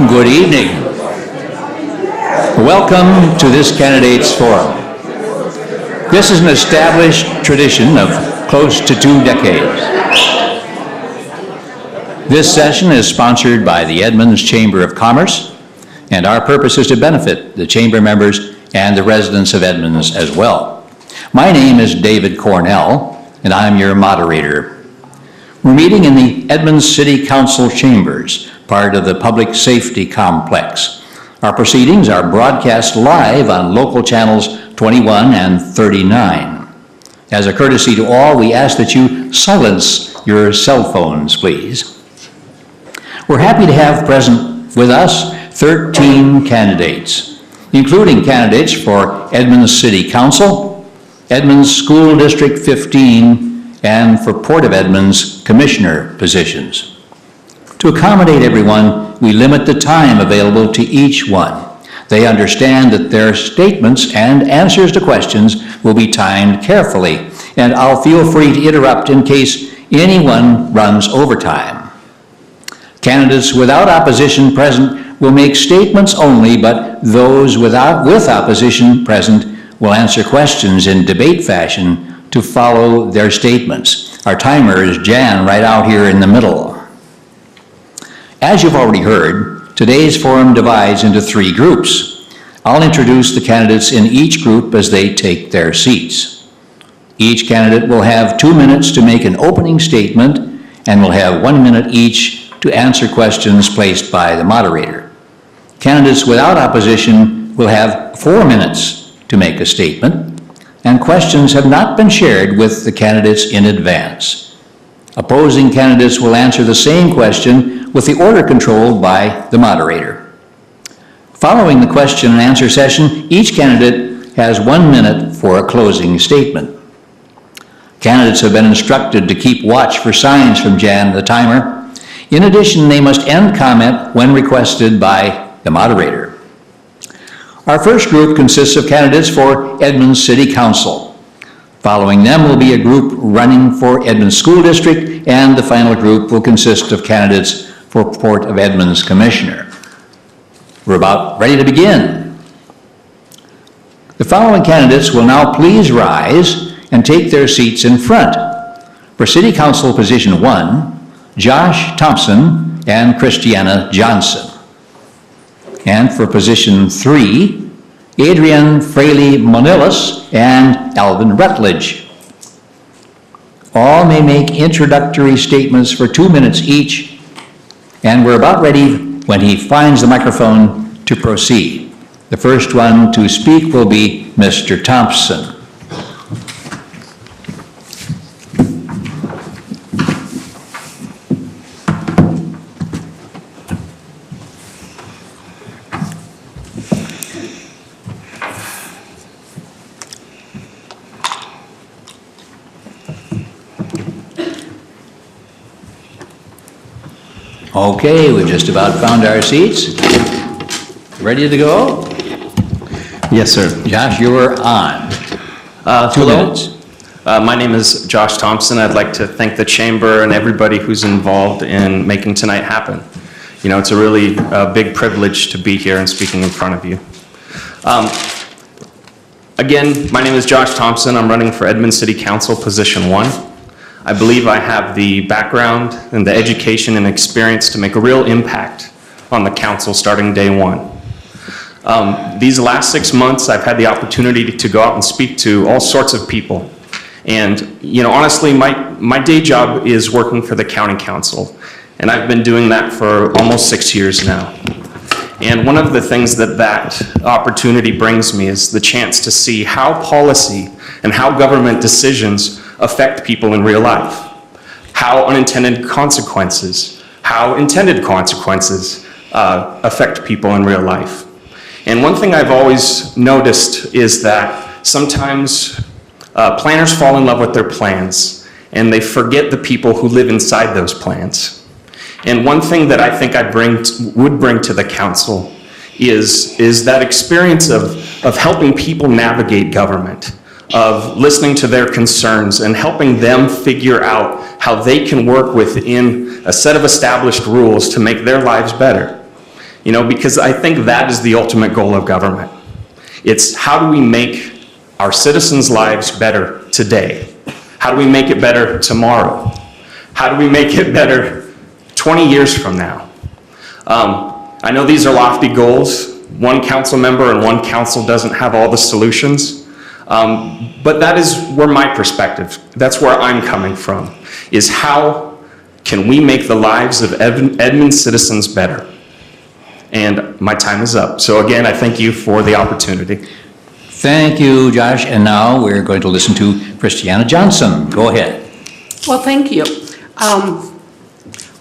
Good evening. Welcome to this Candidates Forum. This is an established tradition of close to 2 decades. This session is sponsored by the Edmonds Chamber of Commerce, and our purpose is to benefit the Chamber members and the residents of Edmonds as well. My name is David Cornell, and I'm your moderator. We're meeting in the Edmonds City Council chambers, part of the Public Safety Complex. Our proceedings are broadcast live on local channels 21 and 39. As a courtesy to all, we ask that you silence your cell phones, please. We're happy to have present with us 13 candidates, including candidates for Edmonds City Council, Edmonds School District 15, and for Port of Edmonds Commissioner positions. To accommodate everyone, we limit the time available to each one. They understand that their statements and answers to questions will be timed carefully, and I'll feel free to interrupt in case anyone runs overtime. Candidates without opposition present will make statements only, but those with opposition present will answer questions in debate fashion to follow their statements. Our timer is Jan right out here in the middle. As you've already heard, today's forum divides into 3 groups. I'll introduce the candidates in each group as they take their seats. Each candidate will have 2 minutes to make an opening statement and will have 1 minute each to answer questions placed by the moderator. Candidates without opposition will have 4 minutes to make a statement, and questions have not been shared with the candidates in advance. Opposing candidates will answer the same question with the order controlled by the moderator. Following the question and answer session, each candidate has 1 minute for a closing statement. Candidates have been instructed to keep watch for signs from Jan, the timer. In addition, they must end comment when requested by the moderator. Our first group consists of candidates for Edmonds City Council. Following them will be a group running for Edmonds School District, and the final group will consist of candidates for Port of Edmonds Commissioner. We're about ready to begin. The following candidates will now please rise and take their seats in front. For City Council Position 1, Josh Thompson and Christiana Johnson. And for Position 3, Adrian Fraley-Monilis and Alvin Rutledge. All may make introductory statements for 2 minutes each, and we're about ready when he finds the microphone to proceed. The first one to speak will be Mr. Thompson. Okay, we've just about found our seats. Ready to go? Yes, sir. Josh, you're on. 2 minutes. My name is Josh Thompson. I'd like to thank the Chamber and everybody who's involved in making tonight happen. You know, it's a really big privilege to be here and speaking in front of you. Again, my name is Josh Thompson. I'm running for Edmonds City Council Position 1. I believe I have the background and the education and experience to make a real impact on the council starting day 1. These last 6 months, I've had the opportunity to go out and speak to all sorts of people. And, you know, honestly, my day job is working for the county council. And I've been doing that for almost 6 years now. And one of the things that opportunity brings me is the chance to see how policy and how government decisions affect people in real life, how unintended consequences, how intended consequences affect people in real life. And one thing I've always noticed is that sometimes planners fall in love with their plans and they forget the people who live inside those plans. And one thing that I think would bring to the council is that experience of helping people navigate government, of listening to their concerns and helping them figure out how they can work within a set of established rules to make their lives better. You know, because I think that is the ultimate goal of government. It's how do we make our citizens' lives better today? How do we make it better tomorrow? How do we make it better 20 years from now? I know these are lofty goals. One council member and one council doesn't have all the solutions, but that is where my perspective, that's where I'm coming from, is how can we make the lives of Edmonds citizens better? And my time is up. So again, I thank you for the opportunity. Thank you, Josh. And now we're going to listen to Christiana Johnson. Go ahead. Well, thank you.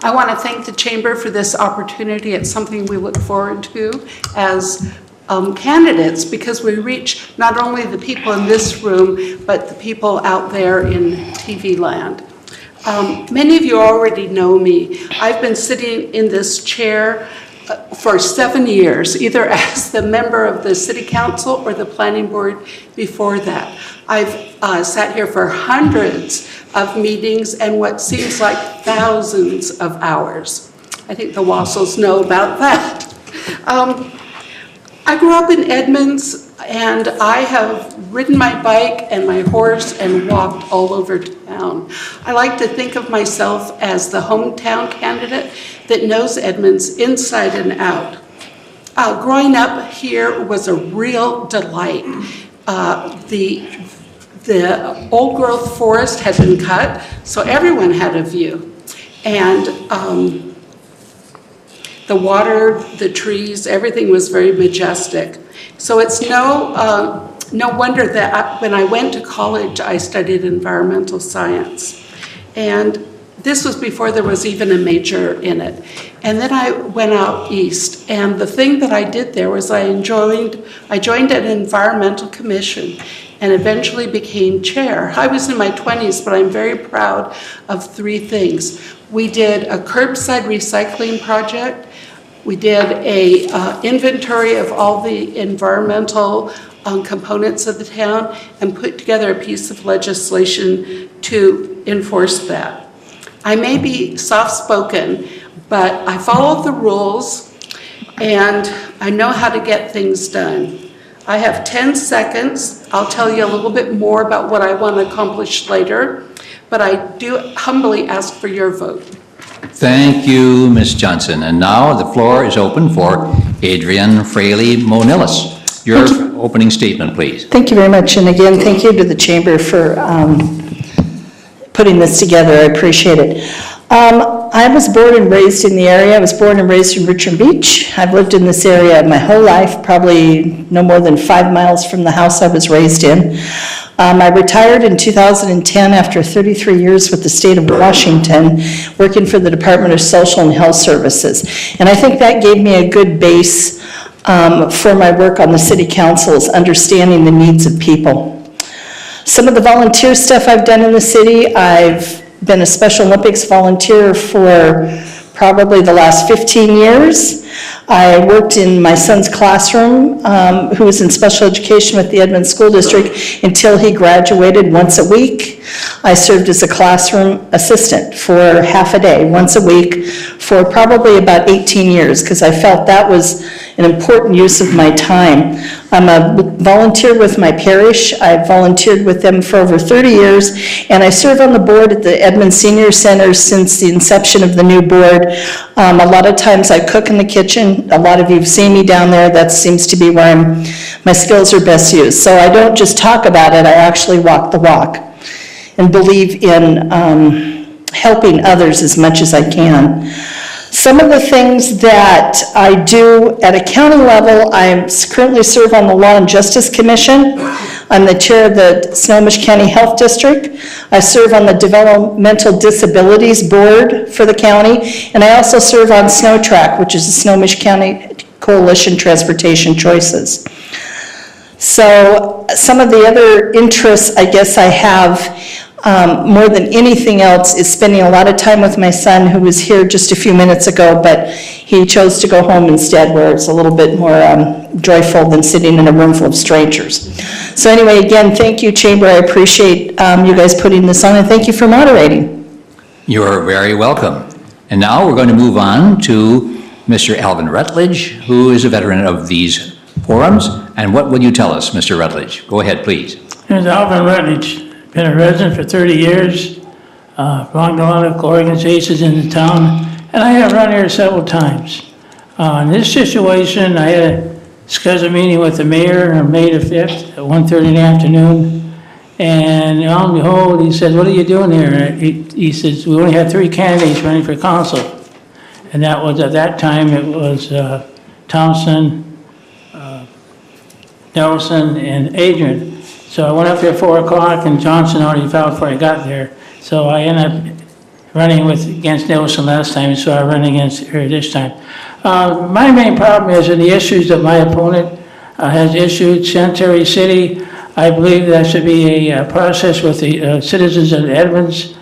I want to thank the Chamber for this opportunity. It's something we look forward to as candidates, because we reach not only the people in this room, but the people out there in TV land. Many of you already know me. I've been sitting in this chair for 7 years, either as the member of the City Council or the Planning Board before that. I've sat here for hundreds of meetings and what seems like thousands of hours. I think the Wassels know about that. I grew up in Edmonds, and I have ridden my bike and my horse and walked all over town. I like to think of myself as the hometown candidate that knows Edmonds inside and out. Growing up here was a real delight. The old growth forest had been cut, so everyone had a view. And the water, the trees, everything was very majestic. So it's no wonder that when I went to college, I studied environmental science. And this was before there was even a major in it. And then I went out east, and the thing that I did there was I joined an environmental commission and eventually became chair. I was in my 20s, but I'm very proud of 3 things. We did a curbside recycling project. We did a inventory of all the environmental components of the town and put together a piece of legislation to enforce that. I may be soft-spoken, but I follow the rules and I know how to get things done. I have 10 seconds. I'll tell you a little bit more about what I want to accomplish later, but I do humbly ask for your vote. Thank you, Ms. Johnson. And now the floor is open for Adrienne Fraley-Monillis. Your opening statement, please. Thank you very much. And again, thank you to the Chamber for putting this together. I appreciate it. I was born and raised in the area. I was born and raised in Richmond Beach. I've lived in this area my whole life, probably no more than 5 miles from the house I was raised in. I retired in 2010 after 33 years with the state of Washington, working for the Department of Social and Health Services. And I think that gave me a good base for my work on the city councils, understanding the needs of people. Some of the volunteer stuff I've done in the city, I've been a Special Olympics volunteer for probably the last 15 years. I worked in my son's classroom, who was in special education with the Edmonds School District until he graduated once a week. I served as a classroom assistant for half a day, once a week, for probably about 18 years, because I felt that was an important use of my time. I'm a volunteer with my parish. I've volunteered with them for over 30 years, and I serve on the board at the Edmonds Senior Center since the inception of the new board. A lot of times I cook in the kitchen. A lot of you have seen me down there. That seems to be where my skills are best used. So I don't just talk about it, I actually walk the walk and believe in helping others as much as I can. Some of the things that I do at a county level, I currently serve on the Law and Justice Commission. I'm the chair of the Snohomish County Health District. I serve on the Developmental Disabilities Board for the county, and I also serve on SnowTrack, which is the Snohomish County Coalition Transportation Choices. So some of the other interests I guess I have more than anything else is spending a lot of time with my son, who was here just a few minutes ago, but he chose to go home instead, where it's a little bit more joyful than sitting in a room full of strangers. So anyway, again, thank you, Chamber. I appreciate you guys putting this on, and thank you for moderating. You're very welcome. And now we're going to move on to Mr. Alvin Rutledge, who is a veteran of these forums. And what will you tell us, Mr. Rutledge? Go ahead, please. Here's Alvin Rutledge. Been a resident for 30 years. Belonged to a lot of organizations in the town. And I have run here several times. In this situation, I had a scheduled meeting with the mayor on May the 5th at 1:30 in the afternoon. And lo and behold, he said, "What are you doing here?" He says, "We only had 3 candidates running for council." And that was, at that time, it was Thompson, Nelson, and Adrian. So I went up there at 4 o'clock, and Johnson already filed before I got there. So I ended up running against Nelson last time, so I run against her this time. My main problem is in the issues that my opponent has issued. Sanitary City, I believe that should be a process with the citizens of Edmonds.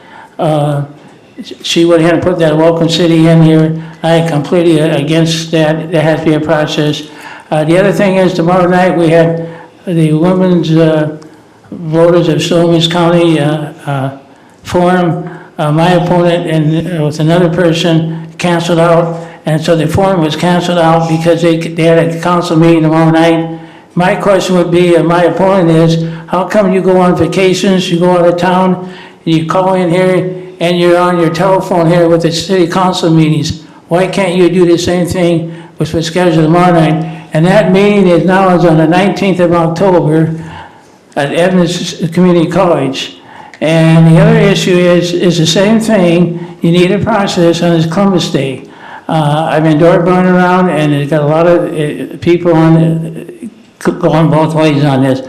She went ahead and put that welcome city in here. I am completely against that. There has to be a process. The other thing is, tomorrow night we had the women's voters of Snohomish County forum. My opponent and with another person canceled out, and so the forum was canceled out because they had a council meeting tomorrow night. My question would be, my opponent is, how come you go on vacations, you go out of town, and you call in here, and you're on your telephone here with the city council meetings? Why can't you do the same thing which was scheduled tomorrow night? And that meeting is now on the 19th of October at Edmonds Community College. And the other issue is the same thing. You need a process on this Columbus Day. I've been door going around, and it's got a lot of people going both ways on this.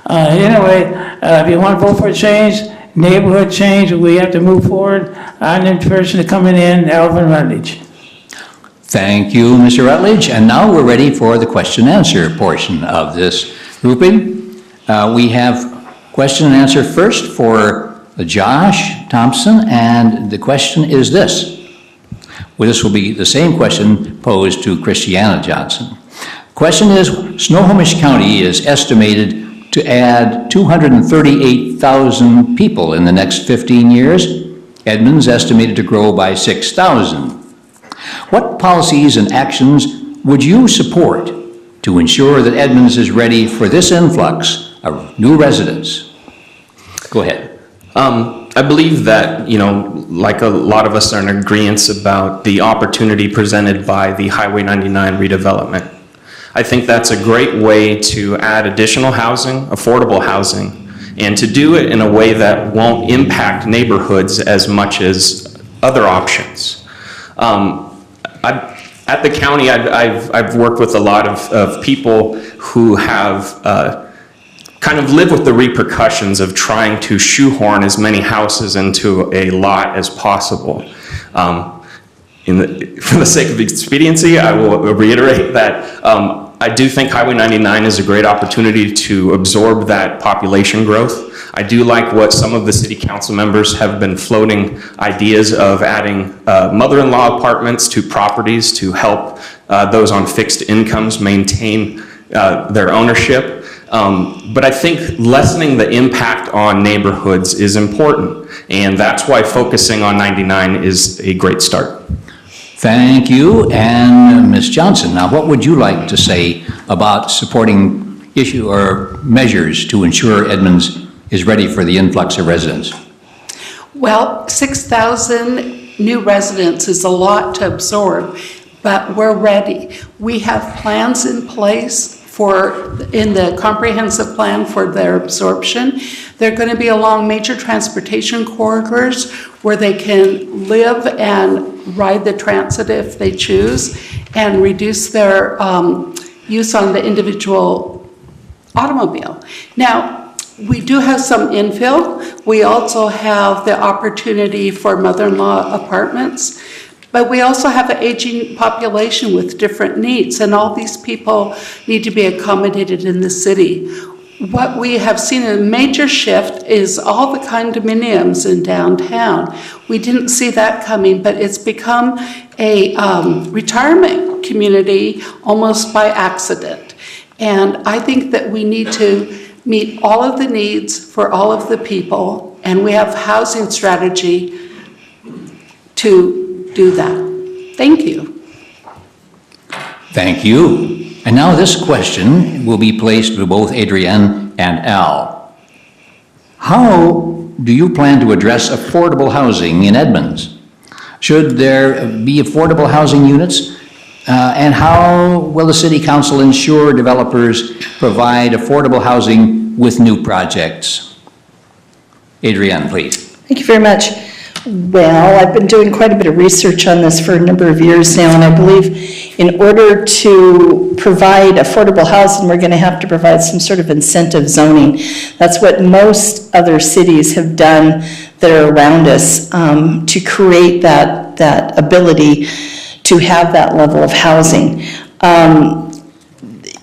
Anyway, if you want to vote for change, neighborhood change, we have to move forward. I'm the person coming in, Alvin Rutledge. Thank you, Mr. Rutledge. And now we're ready for the question and answer portion of this grouping. We have question and answer first for Josh Thompson, and the question is this. Well, this will be the same question posed to Christiana Johnson. Question is, Snohomish County is estimated to add 238,000 people in the next 15 years. Edmonds estimated to grow by 6,000. What policies and actions would you support to ensure that Edmonds is ready for this influx of new residents? Go ahead. I believe that, like a lot of us are in agreement about the opportunity presented by the Highway 99 redevelopment. I think that's a great way to add additional housing, affordable housing, and to do it in a way that won't impact neighborhoods as much as other options. At the county, I've worked with a lot of people who have kind of live with the repercussions of trying to shoehorn as many houses into a lot as possible. For the sake of expediency, I will reiterate that I do think Highway 99 is a great opportunity to absorb that population growth. I do like what some of the city council members have been floating ideas of adding mother-in-law apartments to properties to help those on fixed incomes maintain their ownership. But I think lessening the impact on neighborhoods is important, and that's why focusing on 99 is a great start. Thank you. And Ms. Johnson, now what would you like to say about supporting issue or measures to ensure Edmonds is ready for the influx of residents? Well, 6,000 new residents is a lot to absorb, but we're ready. We have plans in place in the comprehensive plan for their absorption. They're going to be along major transportation corridors where they can live and ride the transit if they choose, and reduce their use on the individual automobile. Now, we do have some infill. We also have the opportunity for mother-in-law apartments, but we also have an aging population with different needs, and all these people need to be accommodated in the city. What we have seen a major shift is all the condominiums in downtown. We didn't see that coming, but it's become a retirement community almost by accident. And I think that we need to meet all of the needs for all of the people, and we have housing strategy to do that. Thank you. Thank you. And now this question will be placed to both Adrienne and Al. How do you plan to address affordable housing in Edmonds? Should there be affordable housing units? And how will the City Council ensure developers provide affordable housing with new projects? Adrienne, please. Thank you very much. Well, I've been doing quite a bit of research on this for a number of years now, and I believe in order to provide affordable housing, we're going to have to provide some sort of incentive zoning. That's what most other cities have done that are around us to create that ability to have that level of housing.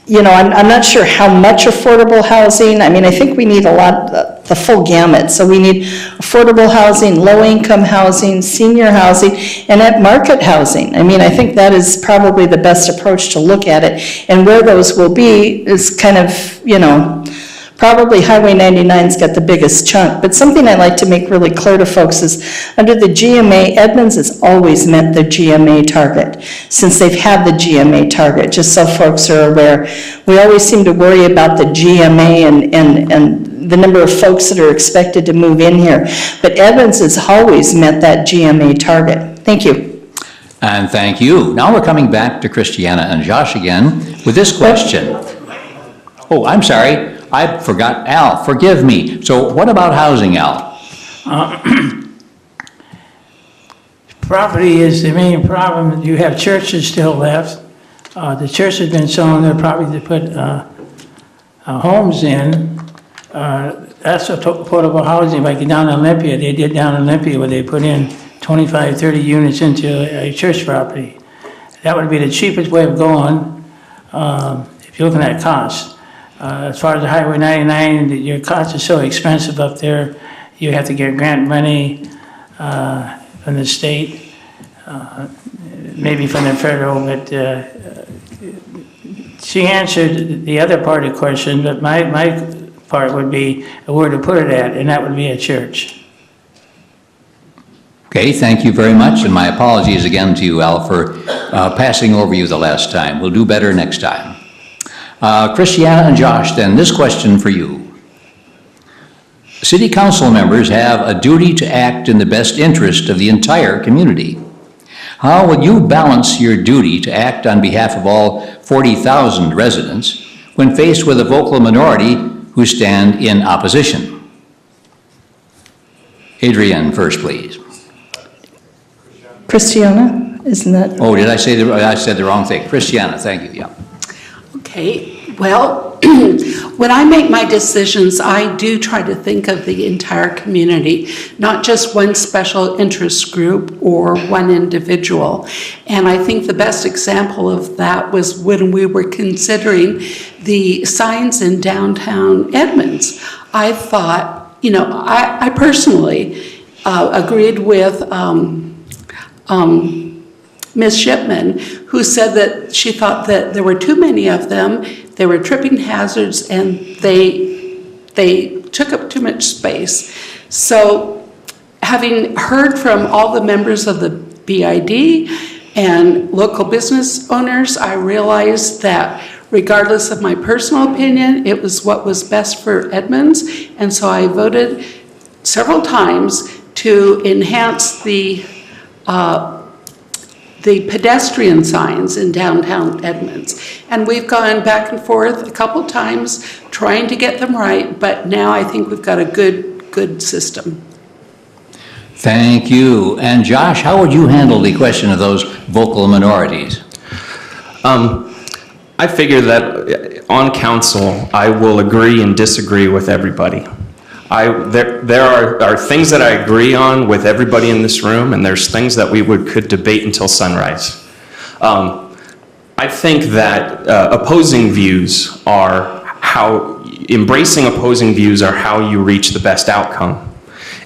You know, I'm not sure how much affordable housing. I mean, I think we need a lot, the full gamut. So we need affordable housing, low-income housing, senior housing, and at market housing. I mean, I think that is probably the best approach to look at it. And where those will be is kind of, you know, probably Highway 99's got the biggest chunk. But something I like to make really clear to folks is under the GMA, Edmonds has always met the GMA target since they've had the GMA target, just so folks are aware. We always seem to worry about the GMA and the number of folks that are expected to move in here. But Edmonds has always met that GMA target. Thank you. And thank you. Now we're coming back to Christiana and Josh again with this question. Oh, I'm sorry. I forgot Al. Forgive me. So what about housing, Al? Property is the main problem. You have churches still left. The church has been selling their property to put homes in. That's affordable housing. Like down in Olympia, they did down in Olympia where they put in 25, 30 units into a church property. That would be the cheapest way of going if you're looking at cost. As far as the Highway 99, your costs are so expensive up there. You have to get grant money from the state, maybe from the federal, but she answered the other part of the question, but my part would be where to put it at, and that would be a church. Okay, thank you very much, and my apologies again to you, Al, for passing over you the last time. We'll do better next time. Christiana and Josh, then, this question for you. City Council members have a duty to act in the best interest of the entire community. How would you balance your duty to act on behalf of all 40,000 residents when faced with a vocal minority who stand in opposition? Adrienne first, please. Christiana, isn't that? Oh, did I say I said the wrong thing? Christiana, thank you, yeah. Okay, well, when I make my decisions, I do try to think of the entire community, not just one special interest group or one individual. And I think the best example of that was when we were considering the signs in downtown Edmonds. I thought, you know, I personally agreed with Ms. Shipman, who said that she thought that there were too many of them, they were tripping hazards, and they took up too much space. So having heard from all the members of the BID and local business owners, I realized that regardless of my personal opinion, it was what was best for Edmonds, and so I voted several times to enhance the pedestrian signs in downtown Edmonds. And we've gone back and forth a couple times trying to get them right, but now I think we've got a good system. Thank you. And Josh, how would you handle the question of those vocal minorities? I figure that on council, I will agree and disagree with everybody. There are things that I agree on with everybody in this room, and there's things that we could debate until sunrise. I think that embracing opposing views are how you reach the best outcome.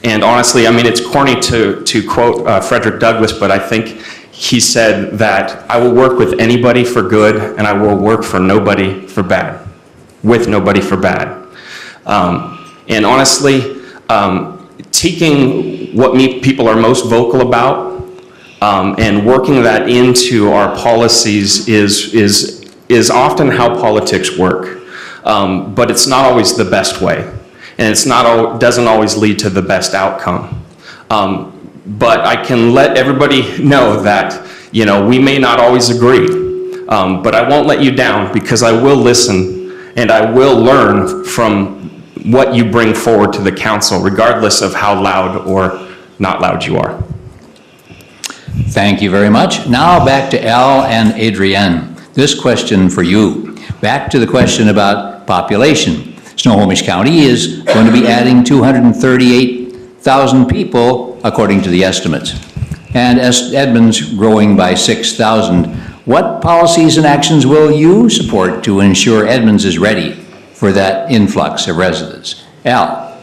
And honestly, I mean, it's corny to quote Frederick Douglass, but I think he said that I will work with anybody for good, and I will work for nobody for bad, with nobody for bad. And honestly, taking what people are most vocal about And working that into our policies is often how politics work. But it's not always the best way. And doesn't always lead to the best outcome. But I can let everybody know that, we may not always agree. But I won't let you down, because I will listen and I will learn from what you bring forward to the council, regardless of how loud or not loud you are. Thank you very much. Now back to Al and Adrienne. This question for you. Back to the question about population. Snohomish County is going to be adding 238,000 people, according to the estimates. And as Edmonds growing by 6,000, what policies and actions will you support to ensure Edmonds is ready for that influx of residents? Al?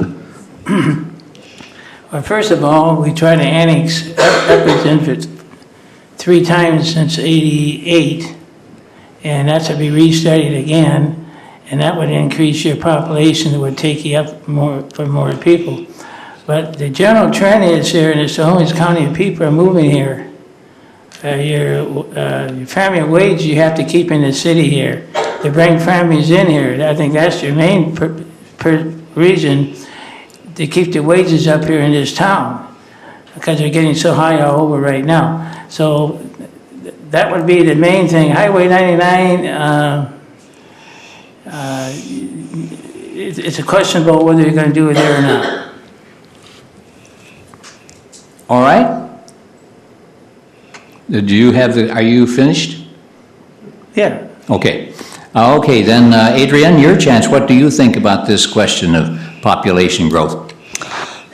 Well, first of all, we tried to annex Edmonds in 3 times since '88, and that's to be restarted again, and that would increase your population. It would take you up for more people. But the general trend is here in the Snohomish County, people are moving here. Your family wage you have to keep in the city here to bring families in here. I think that's your main reason to keep the wages up here in this town, because they're getting so high all over right now. So that would be the main thing. Highway 99, it's a question about whether you're going to do it there or not. All right. Are you finished? Yeah. Okay. Okay, then Adrienne, your chance. What do you think about this question of population growth?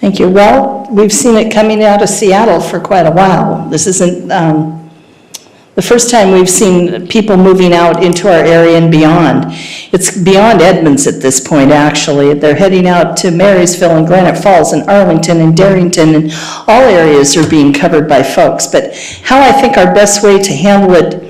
Thank you. Well, we've seen it coming out of Seattle for quite a while. This isn't the first time we've seen people moving out into our area and beyond. It's beyond Edmonds at this point, actually. They're heading out to Marysville and Granite Falls and Arlington and Darrington, and all areas are being covered by folks. But how I think our best way to handle it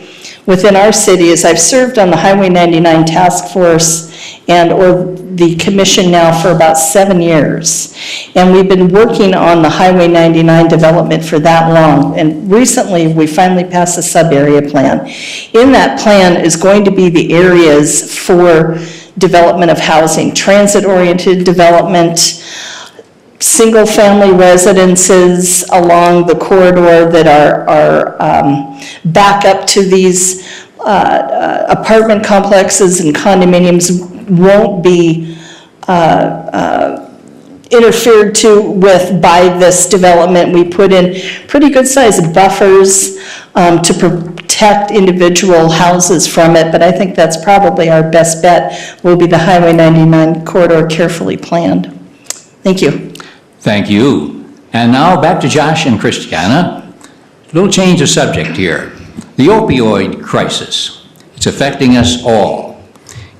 within our city is, I've served on the Highway 99 Task Force or the commission now for about 7 years. And we've been working on the Highway 99 development for that long. And recently, we finally passed a sub-area plan. In that plan is going to be the areas for development of housing, transit-oriented development, single-family residences along the corridor that are back up to these apartment complexes and condominiums won't be interfered with by this development. We put in pretty good sized buffers to protect individual houses from it, but I think that's probably our best bet, will be the Highway 99 corridor carefully planned. Thank you. Thank you. And now back to Josh and Christiana. A little change of subject here. The opioid crisis. It's affecting us all.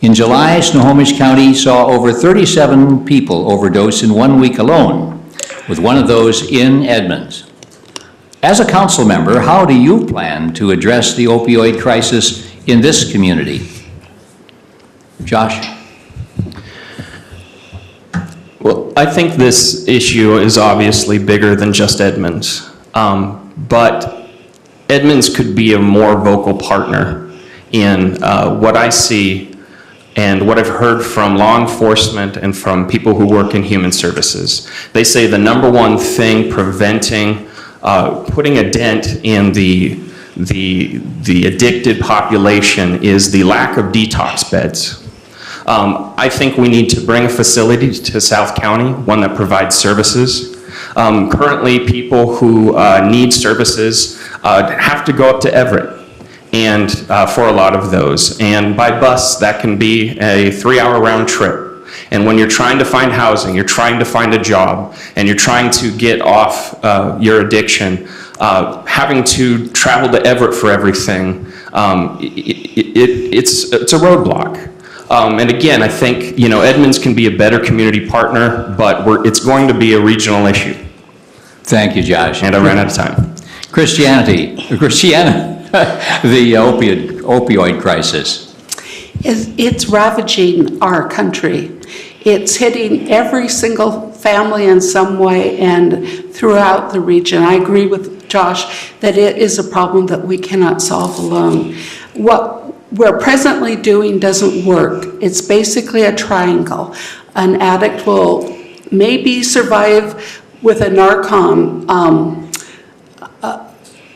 In July, Snohomish County saw over 37 people overdose in 1 week alone, with one of those in Edmonds. As a council member, how do you plan to address the opioid crisis in this community? Josh? Well, I think this issue is obviously bigger than just Edmonds, but Edmonds could be a more vocal partner in what I see and what I've heard from law enforcement and from people who work in human services. They say the number one thing preventing, putting a dent in the addicted population is the lack of detox beds. I think we need to bring a facility to South County, one that provides services. Currently, people who need services have to go up to Everett, and for a lot of those. And by bus, that can be a 3-hour round trip. And when you're trying to find housing, you're trying to find a job, and you're trying to get off your addiction, having to travel to Everett for everything, it's a roadblock. And again, I think Edmonds can be a better community partner, but it's going to be a regional issue. Thank you, Josh. And I ran out of time. Christiana, the opioid crisis. It's ravaging our country. It's hitting every single family in some way and throughout the region. I agree with Josh, that it is a problem that we cannot solve alone. What we're presently doing doesn't work. It's basically a triangle. An addict will maybe survive with a Narcan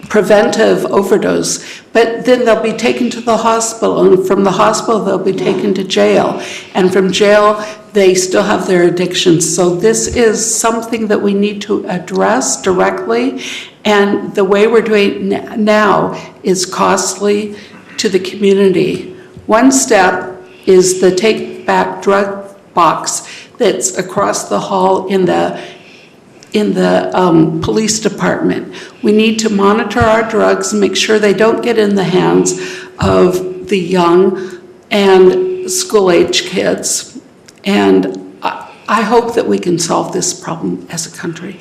preventive overdose, but then they'll be taken to the hospital, and from the hospital they'll be taken to jail, and from jail they still have their addictions. So this is something that we need to address directly, and the way we're doing it now is costly to the community. One step is the Take Back Drug box that's across the hall in the police department. We need to monitor our drugs and make sure they don't get in the hands of the young and school-age kids. And I hope that we can solve this problem as a country.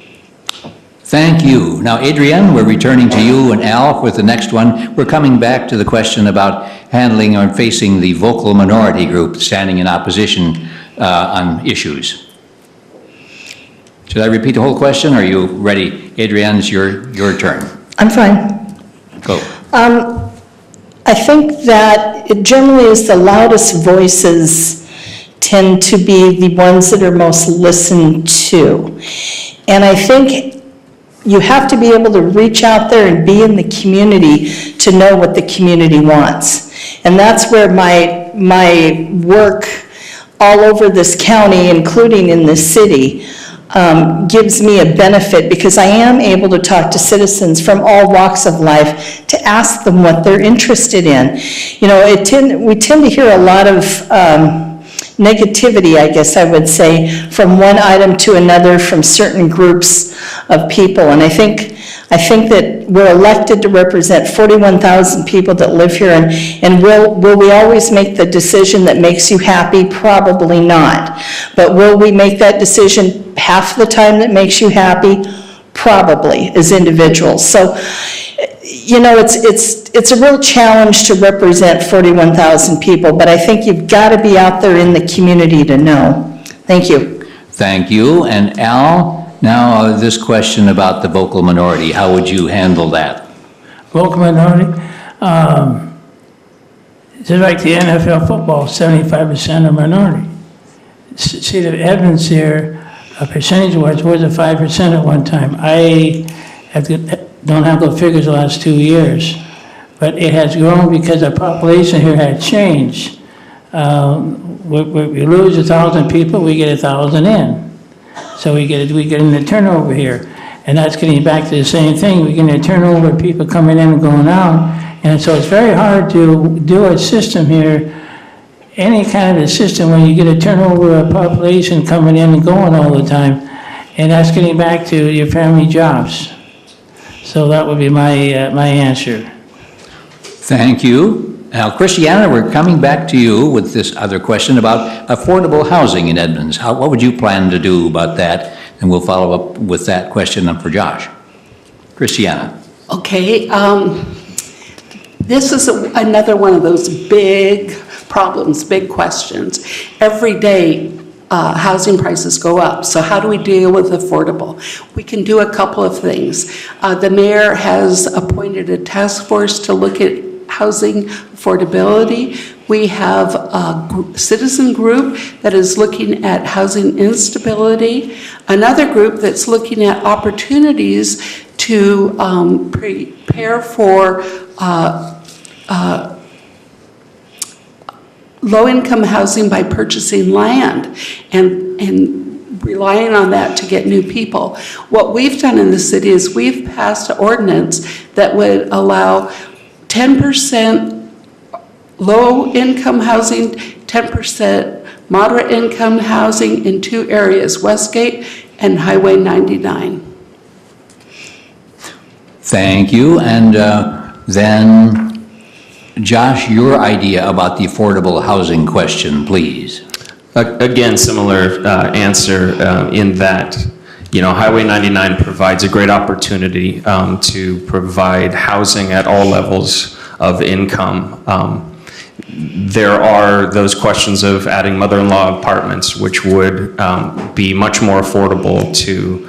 Thank you. Now, Adrienne, we're returning to you, and Al with the next one. We're coming back to the question about handling or facing the vocal minority group standing in opposition on issues. Should I repeat the whole question, or are you ready? Adrienne, it's your turn. I'm fine. Go. I think that it generally is the loudest voices tend to be the ones that are most listened to. And I think you have to be able to reach out there and be in the community to know what the community wants. And that's where my work all over this county, including in this city, gives me a benefit, because I am able to talk to citizens from all walks of life to ask them what they're interested in. You know, we tend to hear a lot of negativity, I guess I would say, from one item to another from certain groups of people. And I think that we're elected to represent 41,000 people that live here, and will we always make the decision that makes you happy? Probably not. But will we make that decision half the time that makes you happy? Probably, as individuals. So, you know, it's a real challenge to represent 41,000 people, but I think you've got to be out there in the community to know. Thank you. Thank you. And Al, now this question about the vocal minority, how would you handle that? Vocal minority, just like the NFL football, 75% are minority. See, the Edmonds here, percentage-wise, was a 5% at one time. I don't have the figures the last 2 years, but it has grown because the population here had changed. We lose 1,000 people, we get 1,000 in. So we get in the turnover here. And that's getting back to the same thing. We get a turnover of people coming in and going out. And so it's very hard to do a system here, any kind of a system when you get a turnover of population coming in and going all the time. And that's getting back to your family jobs. So that would be my answer. Thank you. Now, Christiana, we're coming back to you with this other question about affordable housing in Edmonds. What would you plan to do about that? And we'll follow up with that question for Josh. Christiana. Okay, this is another one of those big problems, big questions. Every day, housing prices go up. So how do we deal with affordable? We can do a couple of things. The mayor has appointed a task force to look at housing affordability. We have a citizen group that is looking at housing instability. Another group that's looking at opportunities to prepare for low-income housing by purchasing land and relying on that to get new people. What we've done in the city is we've passed an ordinance that would allow 10% low-income housing, 10% moderate-income housing in two areas, Westgate and Highway 99. Thank you. And then, Josh, your idea about the affordable housing question, please. Again, similar answer in that, you know, Highway 99 provides a great opportunity to provide housing at all levels of income. There are those questions of adding mother-in-law apartments, which would be much more affordable to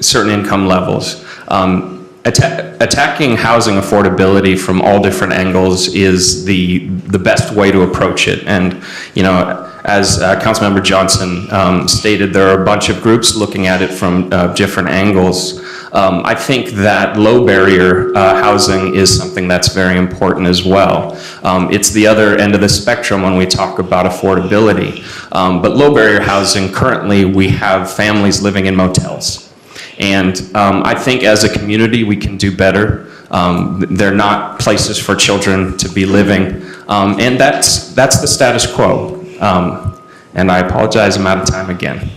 certain income levels. Attacking housing affordability from all different angles is the best way to approach it. And, you know, as Councilmember Johnson stated, there are a bunch of groups looking at it from different angles. I think that low barrier housing is something that's very important as well. It's the other end of the spectrum when we talk about affordability. But low barrier housing, currently we have families living in motels. And I think as a community we can do better. They're not places for children to be living. And that's the status quo. And I apologize, I'm out of time again.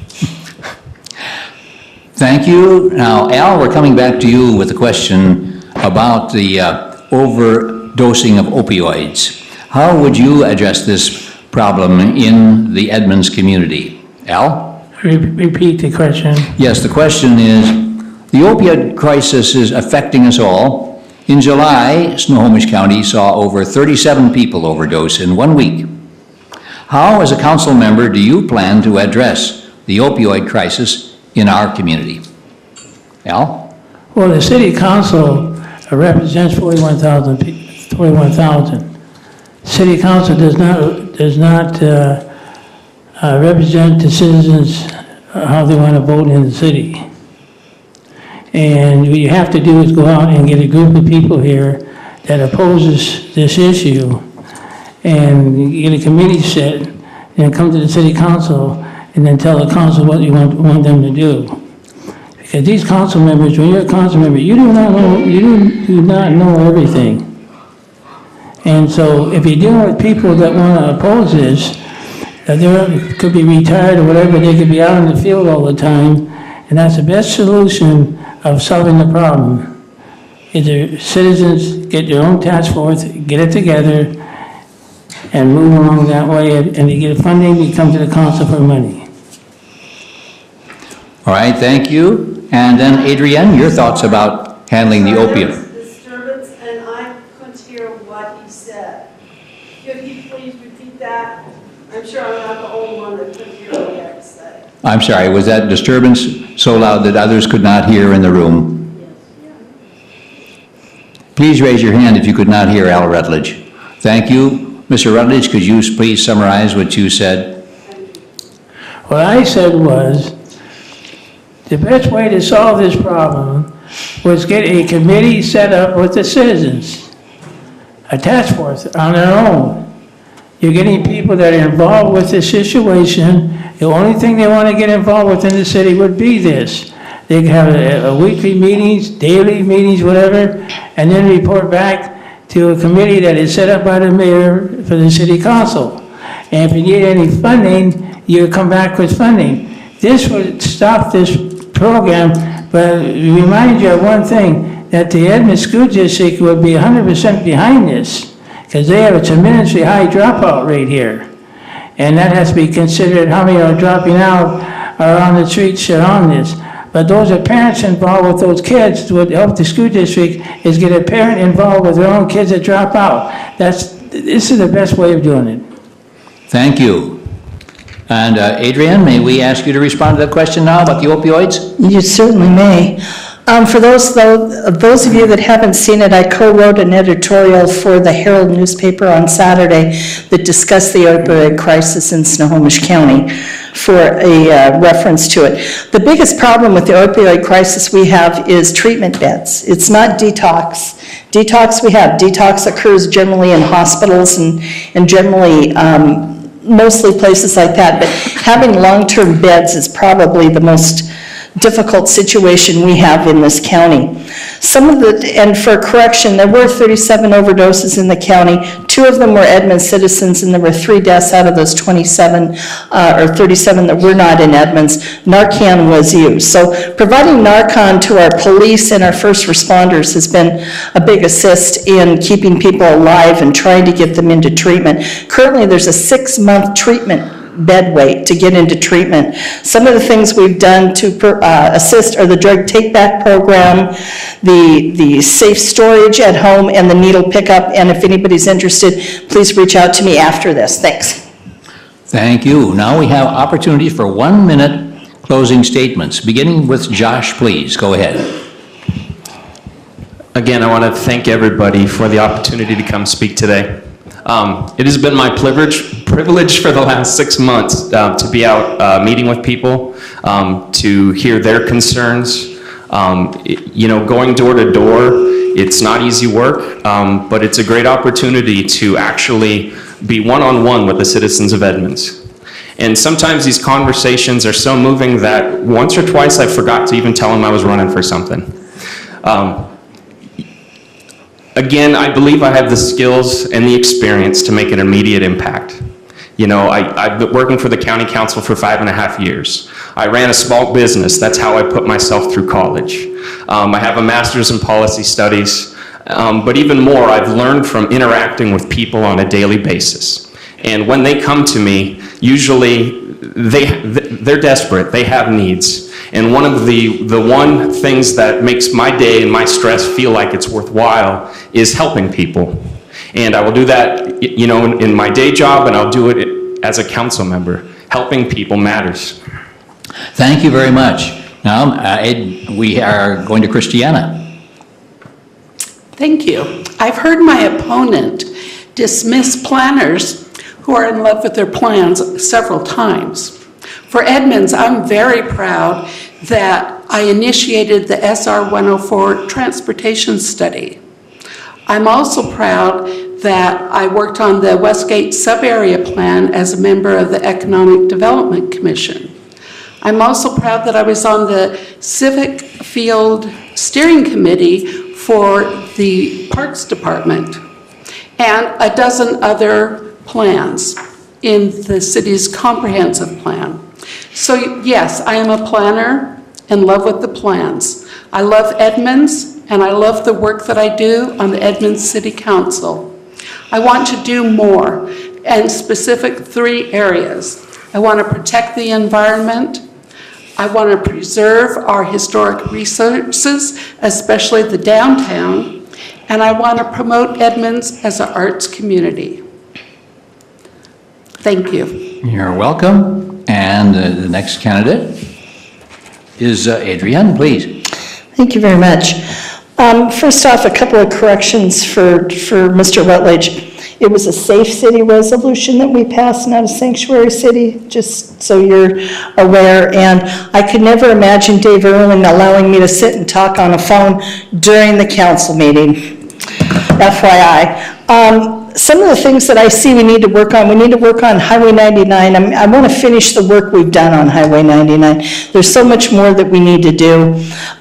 Thank you. Now, Al, we're coming back to you with a question about the overdosing of opioids. How would you address this problem in the Edmonds community? Al? Repeat the question. Yes, the question is, the opioid crisis is affecting us all. In July, Snohomish County saw over 37 people overdose in 1 week. How, as a council member, do you plan to address the opioid crisis in our community? Al? Well, the city council represents 41,000. City council does not represent the citizens how they want to vote in the city. And what you have to do is go out and get a group of people here that opposes this issue and get a committee set and come to the city council and then tell the council what you want them to do. Because these council members, when you're a council member, you do not know everything. And so if you're dealing with people that want to oppose this, they could be retired or whatever, they could be out in the field all the time, and that's the best solution of solving the problem. Is the citizens get their own task force, get it together, and move along that way, and they get funding, they come to the council for money. All right, thank you. And then Adrienne, your thoughts about handling the opium. There was disturbance, and I couldn't hear what he said. Could he please repeat that? I'm sure I'm not the only one that couldn't hear what he had to say. I'm sorry, was that disturbance so loud that others could not hear in the room? Please raise your hand if you could not hear Al Rutledge. Thank you. Mr. Rutledge, could you please summarize what you said? What I said was, the best way to solve this problem was get a committee set up with the citizens, a task force on their own. You're getting people that are involved with the situation. The only thing they want to get involved with in the city would be this. They can have a weekly meetings, daily meetings, whatever, and then report back to a committee that is set up by the mayor for the city council. And if you need any funding, you come back with funding. This would stop this program, but remind you of one thing, that the Edmonds School District would be 100% behind this, because they have a tremendously high dropout rate here. And that has to be considered, how many are dropping out are on the streets around this. But those are parents involved with those kids. What help the school district is get a parent involved with their own kids that drop out. This is the best way of doing it. Thank you. And Adrienne, may we ask you to respond to that question now about the opioids? You certainly may. For those of you that haven't seen it, I co-wrote an editorial for the Herald newspaper on Saturday that discussed the opioid crisis in Snohomish County for a reference to it. The biggest problem with the opioid crisis we have is treatment beds. It's not detox. Detox we have. Detox occurs generally in hospitals and generally mostly places like that, but having long-term beds is probably the most difficult situation we have in this county. And for correction, there were 37 overdoses in the county. 2 of them were Edmonds citizens, and there were 3 deaths out of those 27 or 37 that were not in Edmonds. Narcan was used. So providing Narcan to our police and our first responders has been a big assist in keeping people alive and trying to get them into treatment. Currently, there's a 6-month treatment bed wait to get into treatment. Some of the things we've done to assist are the drug take-back program, the safe storage at home, and the needle pickup. And if anybody's interested, please reach out to me after this. Thanks. Thank you. Now we have opportunity for 1-minute closing statements, beginning with Josh, please. Go ahead. Again, I want to thank everybody for the opportunity to come speak today. It has been my privilege for the last 6 months to be out meeting with people, to hear their concerns. Going door to door, it's not easy work, but it's a great opportunity to actually be one-on-one with the citizens of Edmonds. And sometimes these conversations are so moving that once or twice I forgot to even tell them I was running for something. Again, I believe I have the skills and the experience to make an immediate impact. I've been working for the county council for 5.5 years. I ran a small business. That's how I put myself through college. I have a master's in policy studies, but even more, I've learned from interacting with people on a daily basis. And when they come to me, usually they're desperate, they have needs. And one of the one things that makes my day and my stress feel like it's worthwhile is helping people. And I will do that, in my day job, and I'll do it as a council member. Helping people matters. Thank you very much. Now, Ed, we are going to Christiana. Thank you. I've heard my opponent dismiss planners who are in love with their plans several times. For Edmonds, I'm very proud that I initiated the SR 104 transportation study. I'm also proud that I worked on the Westgate sub-area plan as a member of the Economic Development Commission. I'm also proud that I was on the Civic Field Steering Committee for the Parks Department and a dozen other plans in the city's comprehensive plan. So yes, I am a planner in love with the plans. I love Edmonds, and I love the work that I do on the Edmonds City Council. I want to do more, and specific 3 areas. I want to protect the environment. I want to preserve our historic resources, especially the downtown, and I want to promote Edmonds as an arts community. Thank you. You're welcome. And the next candidate is Adrienne, please. Thank you very much. First off, a couple of corrections for Mr. Rutledge. It was a safe city resolution that we passed, not a sanctuary city, just so you're aware. And I could never imagine Dave Irwin allowing me to sit and talk on a phone during the council meeting, FYI. Some of the things that I see we need to work on Highway 99. I want to finish the work we've done on Highway 99. There's so much more that we need to do.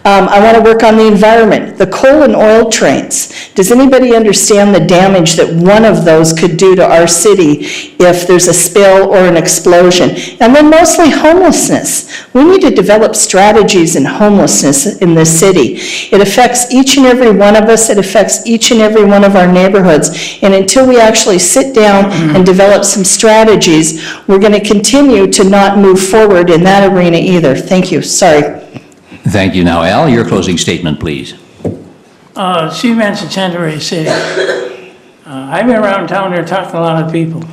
I want to work on the environment, the coal and oil trains. Does anybody understand the damage that one of those could do to our city if there's a spill or an explosion? And then mostly homelessness. We need to develop strategies in homelessness in this city. It affects each and every one of us. It affects each and every one of our neighborhoods. And until we actually sit down and develop some strategies, we're going to continue to not move forward in that arena either. Thank you. Sorry. Thank you. Now, Al, your closing statement, please. She mentioned Sanctuary City. I've been around town there talking to a lot of people,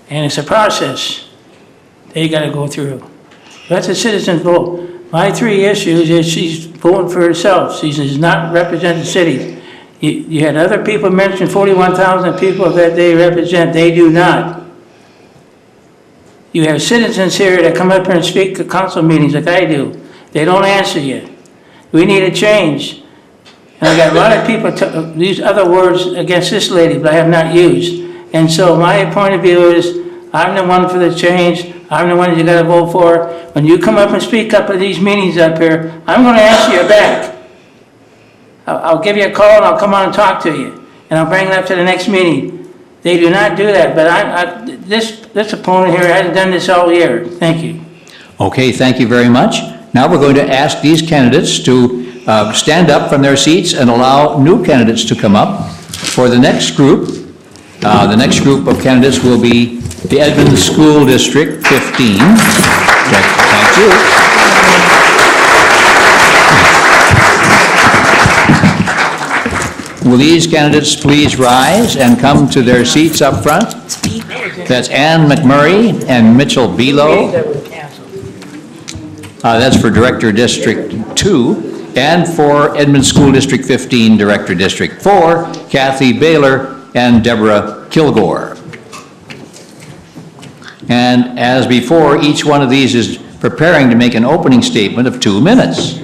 and it's a process they got to go through. That's a citizen vote. My 3 issues is she's voting for herself. She does not represent the city. You had other people mention 41,000 people that they represent. They do not. You have citizens here that come up here and speak at council meetings like I do. They don't answer you. We need a change. And I got a lot of people use other words against this lady, but I have not used. And so my point of view is, I'm the one for the change. I'm the one you got to vote for. When you come up and speak up at these meetings up here, I'm going to answer you back. I'll give you a call and I'll come on and talk to you. And I'll bring it up to the next meeting. They do not do that, but this opponent here hasn't done this all year. Thank you. Okay, thank you very much. Now we're going to ask these candidates to stand up from their seats and allow new candidates to come up. For the next group of candidates will be the Edmonds School District 15. Thank you. Will these candidates please rise and come to their seats up front? That's Ann McMurray and Mitchell Belo. That's for Director District 2. And for Edmonds School District 15, Director District 4, Kathy Baylor and Deborah Kilgore. And as before, each one of these is preparing to make an opening statement of 2 minutes.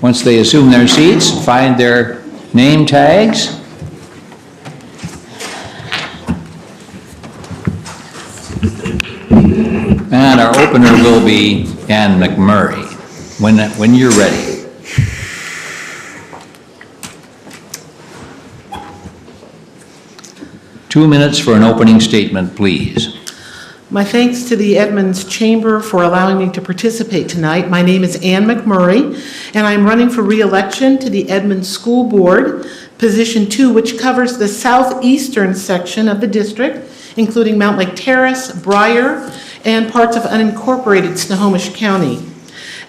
Once they assume their seats, find their name tags. And our opener will be Ann McMurray, when you're ready. Two minutes for an opening statement, please. My thanks to the Edmonds Chamber for allowing me to participate tonight. My name is Ann McMurray, and I'm running for re-election to the Edmonds School Board, Position 2, which covers the southeastern section of the district, including Mount Lake Terrace, Briar, and parts of unincorporated Snohomish County.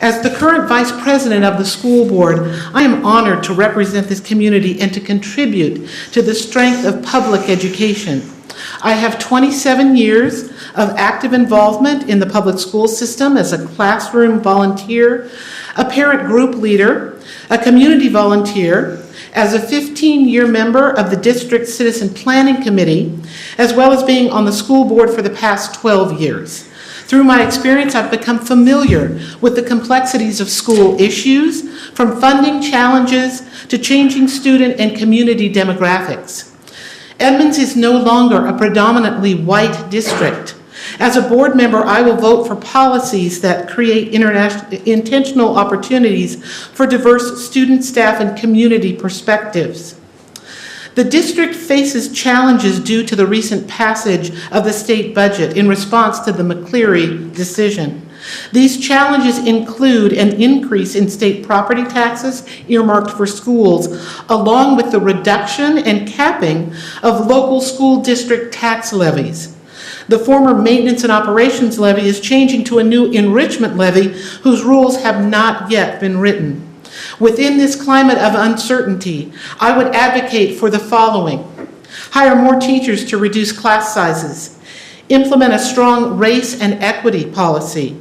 As the current Vice President of the school board, I am honored to represent this community and to contribute to the strength of public education. I have 27 years of active involvement in the public school system as a classroom volunteer, a parent group leader, a community volunteer, as a 15-year member of the District Citizen Planning Committee, as well as being on the school board for the past 12 years. Through my experience, I've become familiar with the complexities of school issues, from funding challenges to changing student and community demographics. Edmonds is no longer a predominantly white district. As a board member, I will vote for policies that create intentional opportunities for diverse student, staff, and community perspectives. The district faces challenges due to the recent passage of the state budget in response to the McCleary decision. These challenges include an increase in state property taxes earmarked for schools, along with the reduction and capping of local school district tax levies. The former maintenance and operations levy is changing to a new enrichment levy whose rules have not yet been written. Within this climate of uncertainty, I would advocate for the following: hire more teachers to reduce class sizes, implement a strong race and equity policy,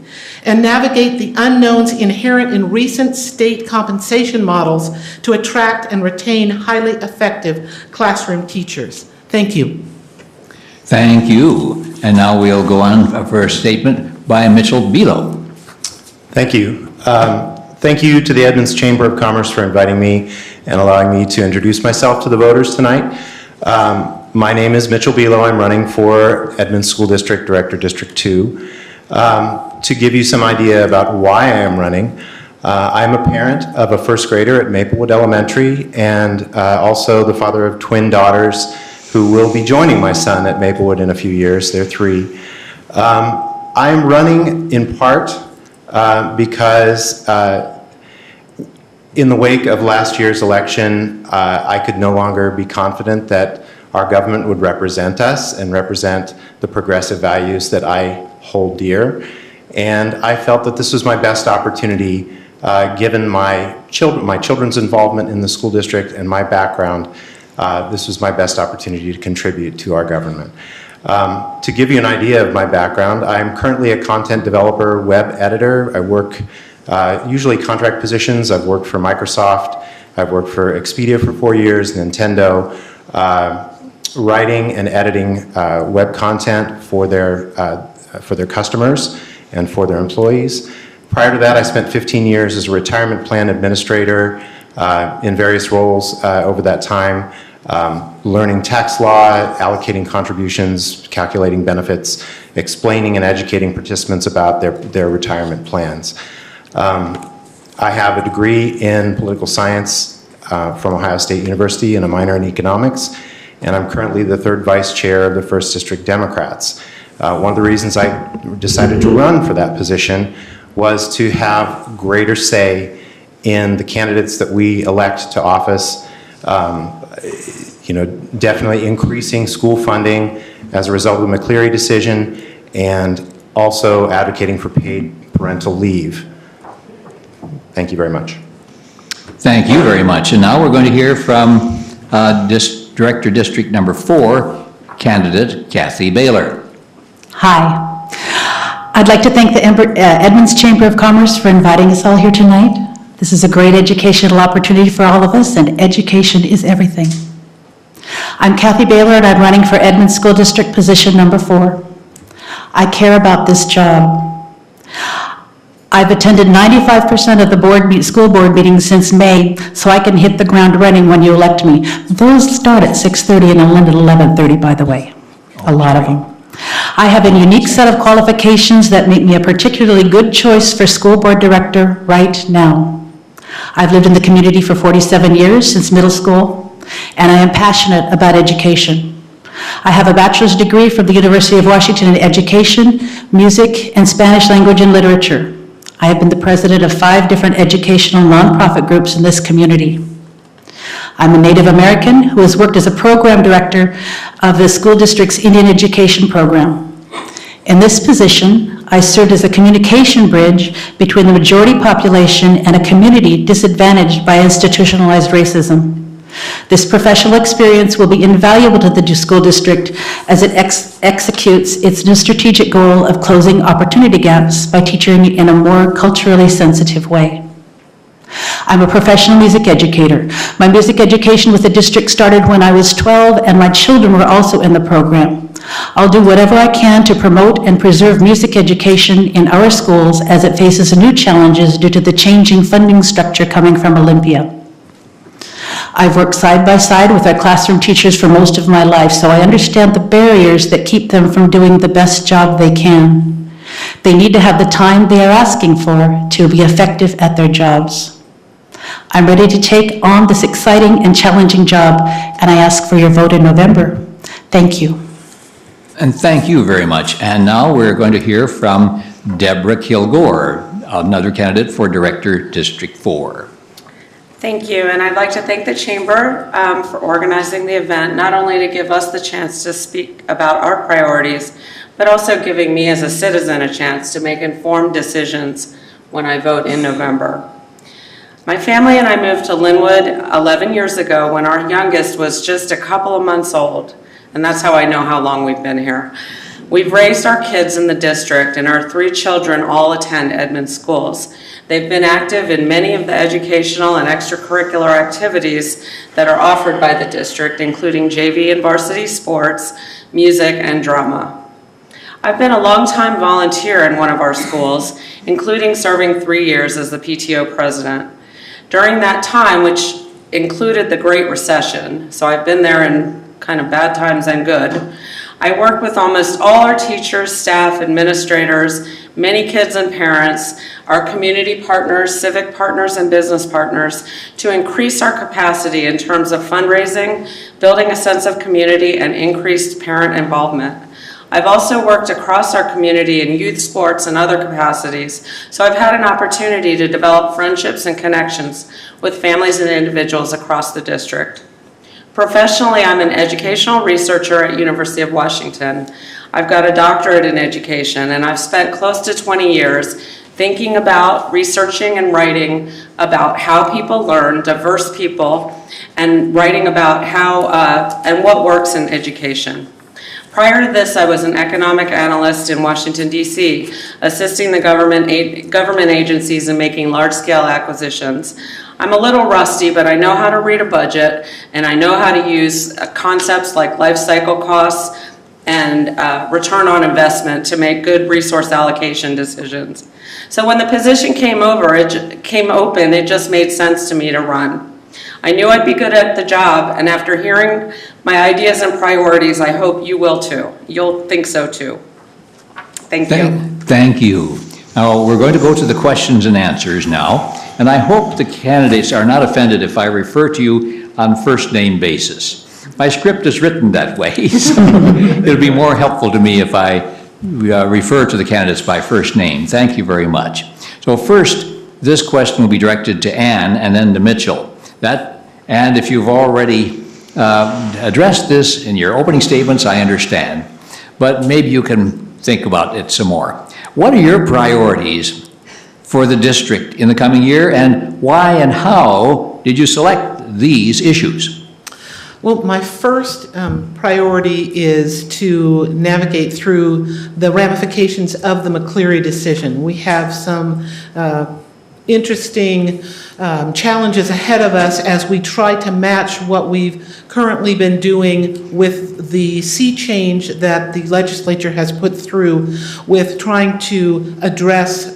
and navigate the unknowns inherent in recent state compensation models to attract and retain highly effective classroom teachers. Thank you. Thank you. And now we'll go on for a statement by Mitchell Belo. Thank you. Thank you to the Edmonds Chamber of Commerce for inviting me and allowing me to introduce myself to the voters tonight. My name is Mitchell Belo. I'm running for Edmonds School District Director, District 2. To give you some idea about why I am running, I'm a parent of a first grader at Maplewood Elementary and also the father of twin daughters who will be joining my son at Maplewood in a few years. They're 3. I'm running in part because in the wake of last year's election, I could no longer be confident that our government would represent us and represent the progressive values that I hold dear. And I felt that this was my best opportunity, given my children's involvement in the school district and my background. This was my best opportunity to contribute to our government. To give you an idea of my background, I'm currently a content developer, web editor. I work usually contract positions. I've worked for Microsoft. I've worked for Expedia for 4 years, Nintendo, writing and editing web content for their customers and for their employees. Prior to that, I spent 15 years as a retirement plan administrator in various roles over that time. Learning tax law, allocating contributions, calculating benefits, explaining and educating participants about their retirement plans. I have a degree in political science from Ohio State University and a minor in economics, and I'm currently the 3rd vice chair of the 1st District Democrats. One of the reasons I decided to run for that position was to have greater say in the candidates that we elect to office. Definitely increasing school funding as a result of the McCleary decision, and also advocating for paid parental leave. Thank you very much. Thank you very much. And now we're going to hear from Director District Number 4, candidate Kathy Baylor. Hi. I'd like to thank the Edmonds Chamber of Commerce for inviting us all here tonight. This is a great educational opportunity for all of us, and education is everything. I'm Kathy Baylor, and I'm running for Edmonds School District position number 4. I care about this job. I've attended 95% of the school board meetings since May, so I can hit the ground running when you elect me. Those start at 6:30 and end at 11:30, by the way, a lot of them. I have a unique set of qualifications that make me a particularly good choice for school board director right now. I've lived in the community for 47 years, since middle school, and I am passionate about education. I have a bachelor's degree from the University of Washington in education, music, and Spanish language and literature. I have been the president of 5 different educational nonprofit groups in this community. I'm a Native American who has worked as a program director of the school district's Indian education program. In this position, I served as a communication bridge between the majority population and a community disadvantaged by institutionalized racism. This professional experience will be invaluable to the school district as it executes its new strategic goal of closing opportunity gaps by teaching in a more culturally sensitive way. I'm a professional music educator. My music education with the district started when I was 12, and my children were also in the program. I'll do whatever I can to promote and preserve music education in our schools as it faces new challenges due to the changing funding structure coming from Olympia. I've worked side by side with our classroom teachers for most of my life, so I understand the barriers that keep them from doing the best job they can. They need to have the time they are asking for to be effective at their jobs. I'm ready to take on this exciting and challenging job, and I ask for your vote in November. Thank you. And thank you very much. And now we're going to hear from Deborah Kilgore, another candidate for Director, District 4. Thank you, and I'd like to thank the Chamber for organizing the event, not only to give us the chance to speak about our priorities, but also giving me as a citizen a chance to make informed decisions when I vote in November. My family and I moved to Linwood 11 years ago when our youngest was just a couple of months old, and that's how I know how long we've been here. We've raised our kids in the district, and our 3 children all attend Edmonds schools. They've been active in many of the educational and extracurricular activities that are offered by the district, including JV and varsity sports, music, and drama. I've been a long-time volunteer in one of our schools, including serving 3 years as the PTO president. During that time, which included the Great Recession, so I've been there in kind of bad times and good, I worked with almost all our teachers, staff, administrators, many kids and parents, our community partners, civic partners, and business partners to increase our capacity in terms of fundraising, building a sense of community, and increased parent involvement. I've also worked across our community in youth sports and other capacities, so I've had an opportunity to develop friendships and connections with families and individuals across the district. Professionally, I'm an educational researcher at University of Washington. I've got a doctorate in education, and I've spent close to 20 years thinking about, researching, and writing about how people learn, diverse people, and writing about how and what works in education. Prior to this, I was an economic analyst in Washington, D.C., assisting the government agencies in making large-scale acquisitions. I'm a little rusty, but I know how to read a budget, and I know how to use concepts like life cycle costs and return on investment to make good resource allocation decisions. So when the position came open, it just made sense to me to run. I knew I'd be good at the job, and after hearing my ideas and priorities, I hope you will too. You'll think so too. Thank you. Thank you. Now, we're going to go to the questions and answers now, and I hope the candidates are not offended if I refer to you on first name basis. My script is written that way, so it'll be more helpful to me if I refer to the candidates by first name. Thank you very much. So first, this question will be directed to Ann and then to Mitchell. And if you've already addressed this in your opening statements, I understand, but maybe you can think about it some more. What are your priorities for the district in the coming year, and why and how did you select these issues? Well, my first priority is to navigate through the ramifications of the McCleary decision. We have some interesting challenges ahead of us as we try to match what we've currently been doing with the sea change that the legislature has put through with trying to address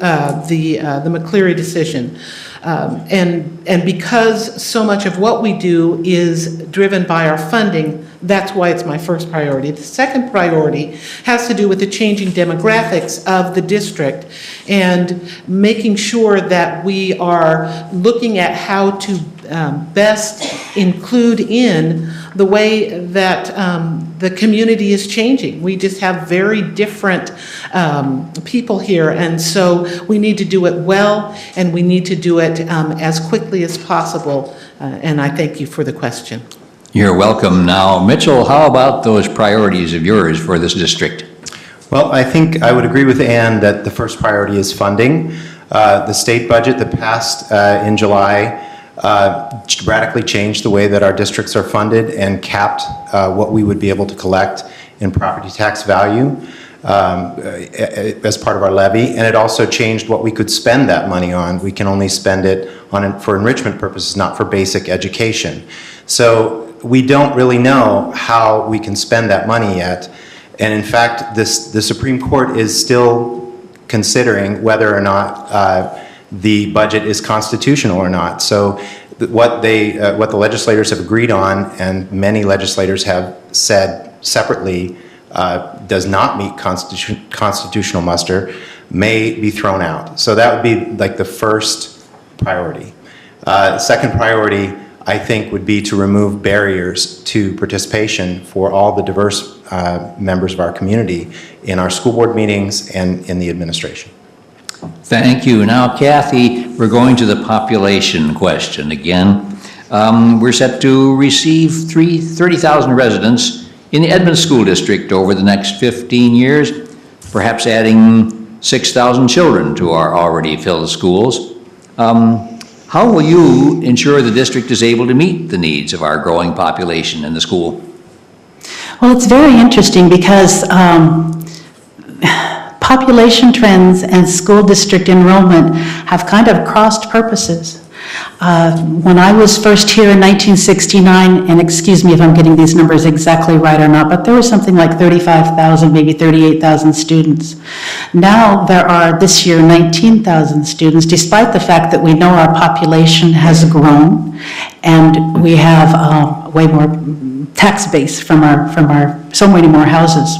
the McCleary decision. And because so much of what we do is driven by our funding, that's why it's my first priority. The second priority has to do with the changing demographics of the district and making sure that we are looking at how to best include in the way that the community is changing. We just have very different people here, and so we need to do it well, and we need to do it as quickly as possible, and I thank you for the question. You're welcome. Now, Mitchell, how about those priorities of yours for this district? Well, I think I would agree with Ann that the first priority is funding. The state budget that passed in July radically changed the way that our districts are funded and capped what we would be able to collect in property tax value as part of our levy, and it also changed what we could spend that money on. We can only spend it on for enrichment purposes, not for basic education. So we don't really know how we can spend that money yet, and in fact, the Supreme Court is still considering whether or not the budget is constitutional or not. So what the legislators have agreed on, and many legislators have said separately, does not meet constitutional muster, may be thrown out. So that would be like the first priority. Second priority, I think, would be to remove barriers to participation for all the diverse members of our community in our school board meetings and in the administration. Thank you. Now, Kathy, we're going to the population question again. We're set to receive 30,000 residents in the Edmonds School District over the next 15 years, perhaps adding 6,000 children to our already filled schools. How will you ensure the district is able to meet the needs of our growing population in the school? Well, it's very interesting because population trends and school district enrollment have kind of crossed purposes. When I was first here in 1969, and excuse me if I'm getting these numbers exactly right or not, but there was something like 35,000, maybe 38,000 students. Now there are this year 19,000 students, despite the fact that we know our population has grown and we have way more tax base from our so many more houses.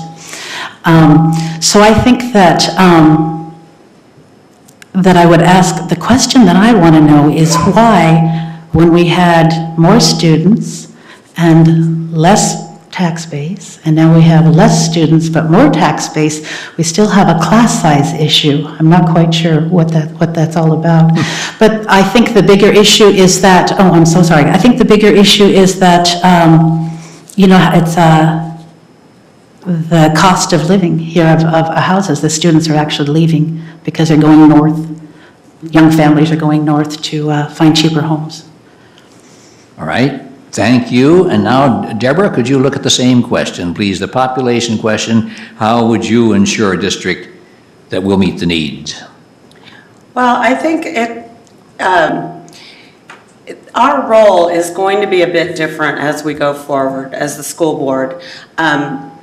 So I think that that I would ask, the question that I want to know is why, when we had more students and less tax base, and now we have less students but more tax base, we still have a class size issue. I'm not quite sure what that's all about. But I think the bigger issue is that, oh, I'm so sorry. I think the bigger issue is that, you know, it's the cost of living here of houses. The students are actually leaving because they're going north. Young families are going north to find cheaper homes. All right, thank you. And now, Deborah, could you look at the same question, please? The population question, how would you ensure a district that will meet the needs? Well, I think our role is going to be a bit different as we go forward as the school board.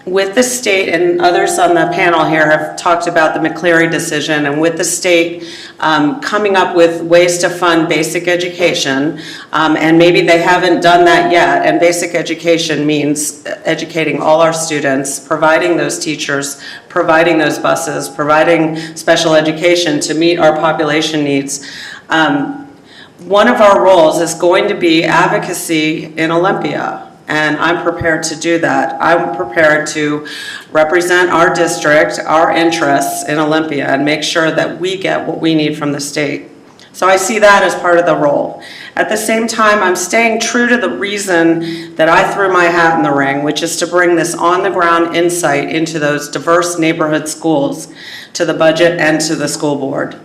With the state, and others on the panel here have talked about the McCleary decision, and with the state coming up with ways to fund basic education, and maybe they haven't done that yet, and basic education means educating all our students, providing those teachers, providing those buses, providing special education to meet our population needs. One of our roles is going to be advocacy in Olympia. And I'm prepared to do that. I'm prepared to represent our district, our interests in Olympia, and make sure that we get what we need from the state. So I see that as part of the role. At the same time, I'm staying true to the reason that I threw my hat in the ring, which is to bring this on-the-ground insight into those diverse neighborhood schools, to the budget and to the school board.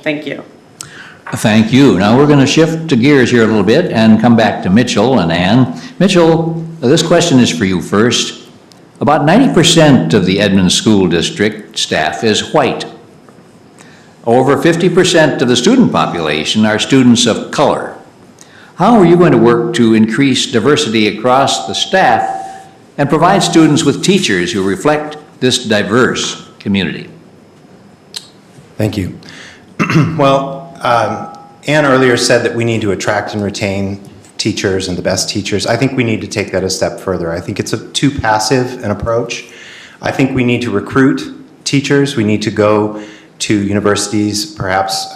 Thank you. Thank you. Now we're going to shift to gears here a little bit and come back to Mitchell and Ann. Mitchell, this question is for you first. About 90% of the Edmonds School District staff is white. Over 50% of the student population are students of color. How are you going to work to increase diversity across the staff and provide students with teachers who reflect this diverse community? Thank you. Well, Ann earlier said that we need to attract and retain teachers and the best teachers. I think we need to take that a step further. I think it's too passive an approach. I think we need to recruit teachers. We need to go to universities, perhaps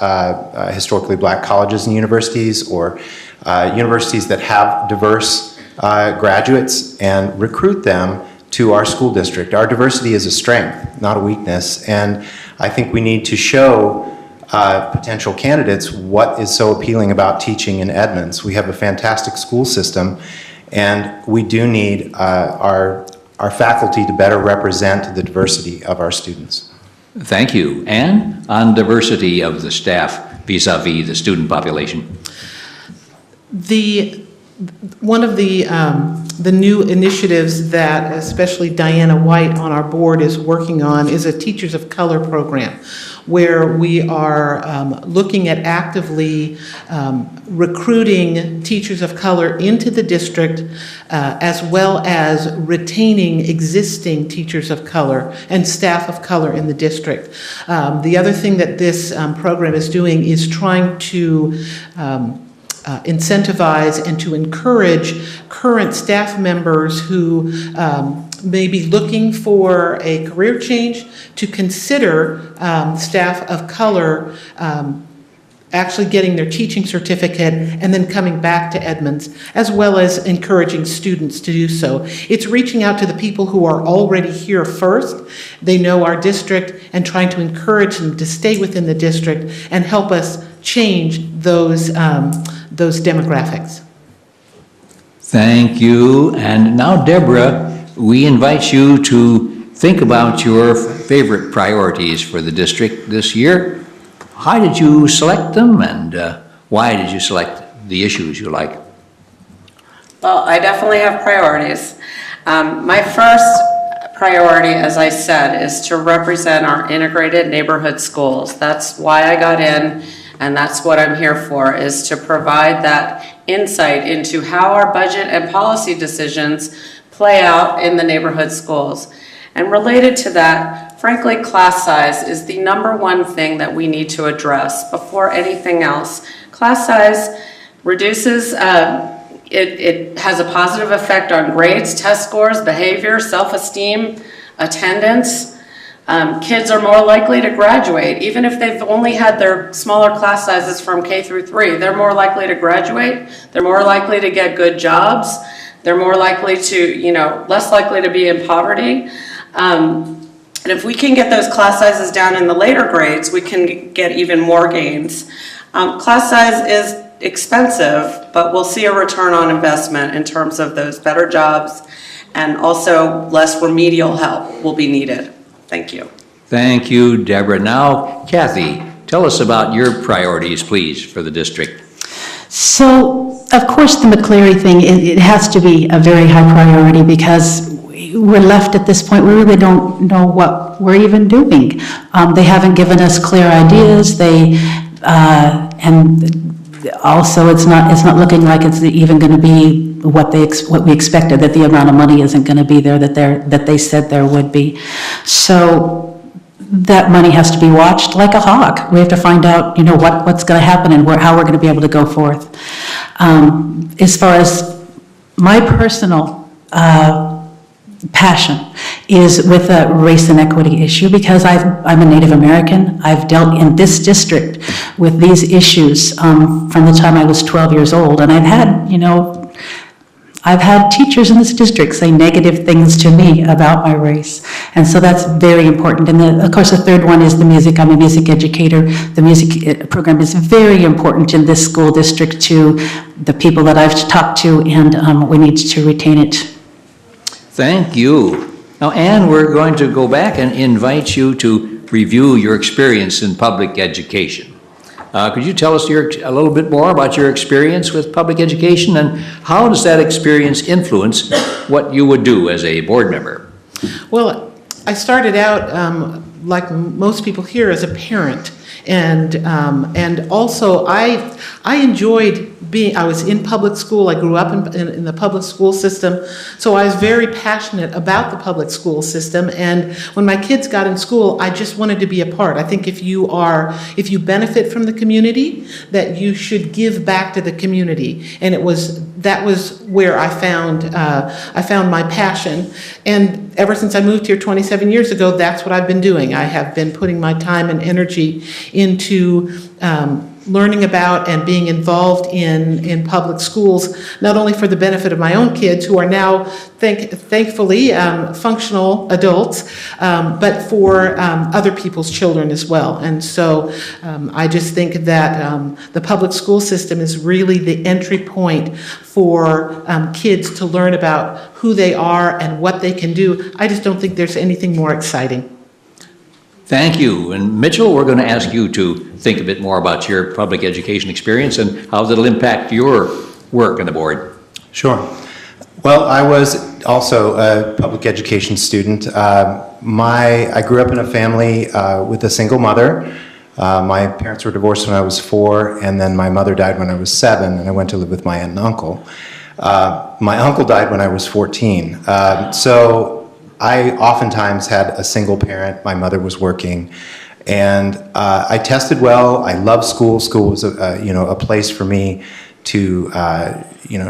historically black colleges and universities, or universities that have diverse graduates, and recruit them to our school district. Our diversity is a strength, not a weakness, and I think we need to show potential candidates what is so appealing about teaching in Edmonds. We have a fantastic school system, and we do need our faculty to better represent the diversity of our students. Thank you. Ann, on diversity of the staff vis-a-vis the student population. One of the new initiatives that especially Diana White on our board is working on is a Teachers of Color program, where we are looking at actively recruiting teachers of color into the district, as well as retaining existing teachers of color and staff of color in the district. The other thing that this program is doing is trying to incentivize and to encourage current staff members who may be looking for a career change to consider staff of color actually getting their teaching certificate and then coming back to Edmonds, as well as encouraging students to do so. It's reaching out to the people who are already here first. They know our district, and trying to encourage them to stay within the district and help us change those demographics. Thank you. And now, Deborah, we invite you to think about your favorite priorities for the district this year. How did you select them, and why did you select the issues you like? Well, I definitely have priorities. My first priority, as I said, is to represent our integrated neighborhood schools. That's why I got in, and that's what I'm here for, is to provide that insight into how our budget and policy decisions play out in the neighborhood schools. And related to that, frankly, class size is the #1 thing that we need to address before anything else. Class size reduces, it has a positive effect on grades, test scores, behavior, self-esteem, attendance. Kids are more likely to graduate. Even if they've only had their smaller class sizes from K through 3, they're more likely to graduate. They're more likely to get good jobs. They're more likely to, less likely to be in poverty. And if we can get those class sizes down in the later grades, we can get even more gains. Class size is expensive, but we'll see a return on investment in terms of those better jobs, and also less remedial help will be needed. Thank you. Thank you, Deborah. Now, Kathy, tell us about your priorities, please, for the district. So, of course, the McCleary thing, it has to be a very high priority, because we're left at this point, we really don't know what we're even doing. They haven't given us clear ideas. And also it's not looking like it's even going to be what we expected, that the amount of money isn't going to be there that they said there would be. So that money has to be watched like a hawk. We have to find out, what's going to happen and how we're going to be able to go forth. As far as my personal passion is with the race and equity issue, because I'm a Native American. I've dealt in this district with these issues from the time I was 12 years old, and I've had teachers in this district say negative things to me about my race, and so that's very important. And of course, the third one is the music. I'm a music educator. The music program is very important in this school district to the people that I've talked to, and we need to retain it. Thank you. Now, Ann, we're going to go back and invite you to review your experience in public education. Could you tell us a little bit more about your experience with public education, and how does that experience influence what you would do as a board member? Well, I started out, like most people here, as a parent. And also I enjoyed I was in public school. I grew up in the public school system, so I was very passionate about the public school system. And when my kids got in school, I just wanted to be a part. I think if you benefit from the community, that you should give back to the community. And that was where I found my passion. And ever since I moved here 27 years ago, that's what I've been doing. I have been putting my time and energy into learning about and being involved in public schools, not only for the benefit of my own kids, who are now thankfully functional adults, but for other people's children as well. And so I just think that the public school system is really the entry point for kids to learn about who they are and what they can do. I just don't think there's anything more exciting. Thank you. And Mitchell, we're going to ask you to think a bit more about your public education experience and how that'll impact your work on the board. Sure. Well, I was also a public education student. I grew up in a family with a single mother. My parents were divorced when I was 4, and then my mother died when I was 7, and I went to live with my aunt and uncle. My uncle died when I was 14. So I oftentimes had a single parent. My mother was working, and I tested well. I loved school. School was a place for me to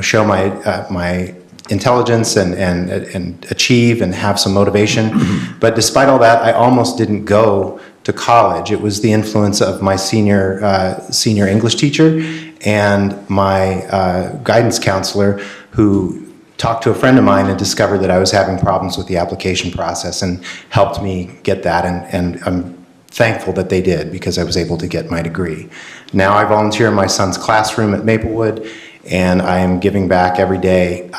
show my intelligence and achieve and have some motivation. But despite all that, I almost didn't go to college. It was the influence of my senior English teacher and my guidance counselor, who talked to a friend of mine and discovered that I was having problems with the application process and helped me get that, and I'm thankful that they did, because I was able to get my degree. Now I volunteer in my son's classroom at Maplewood, and I am giving back every day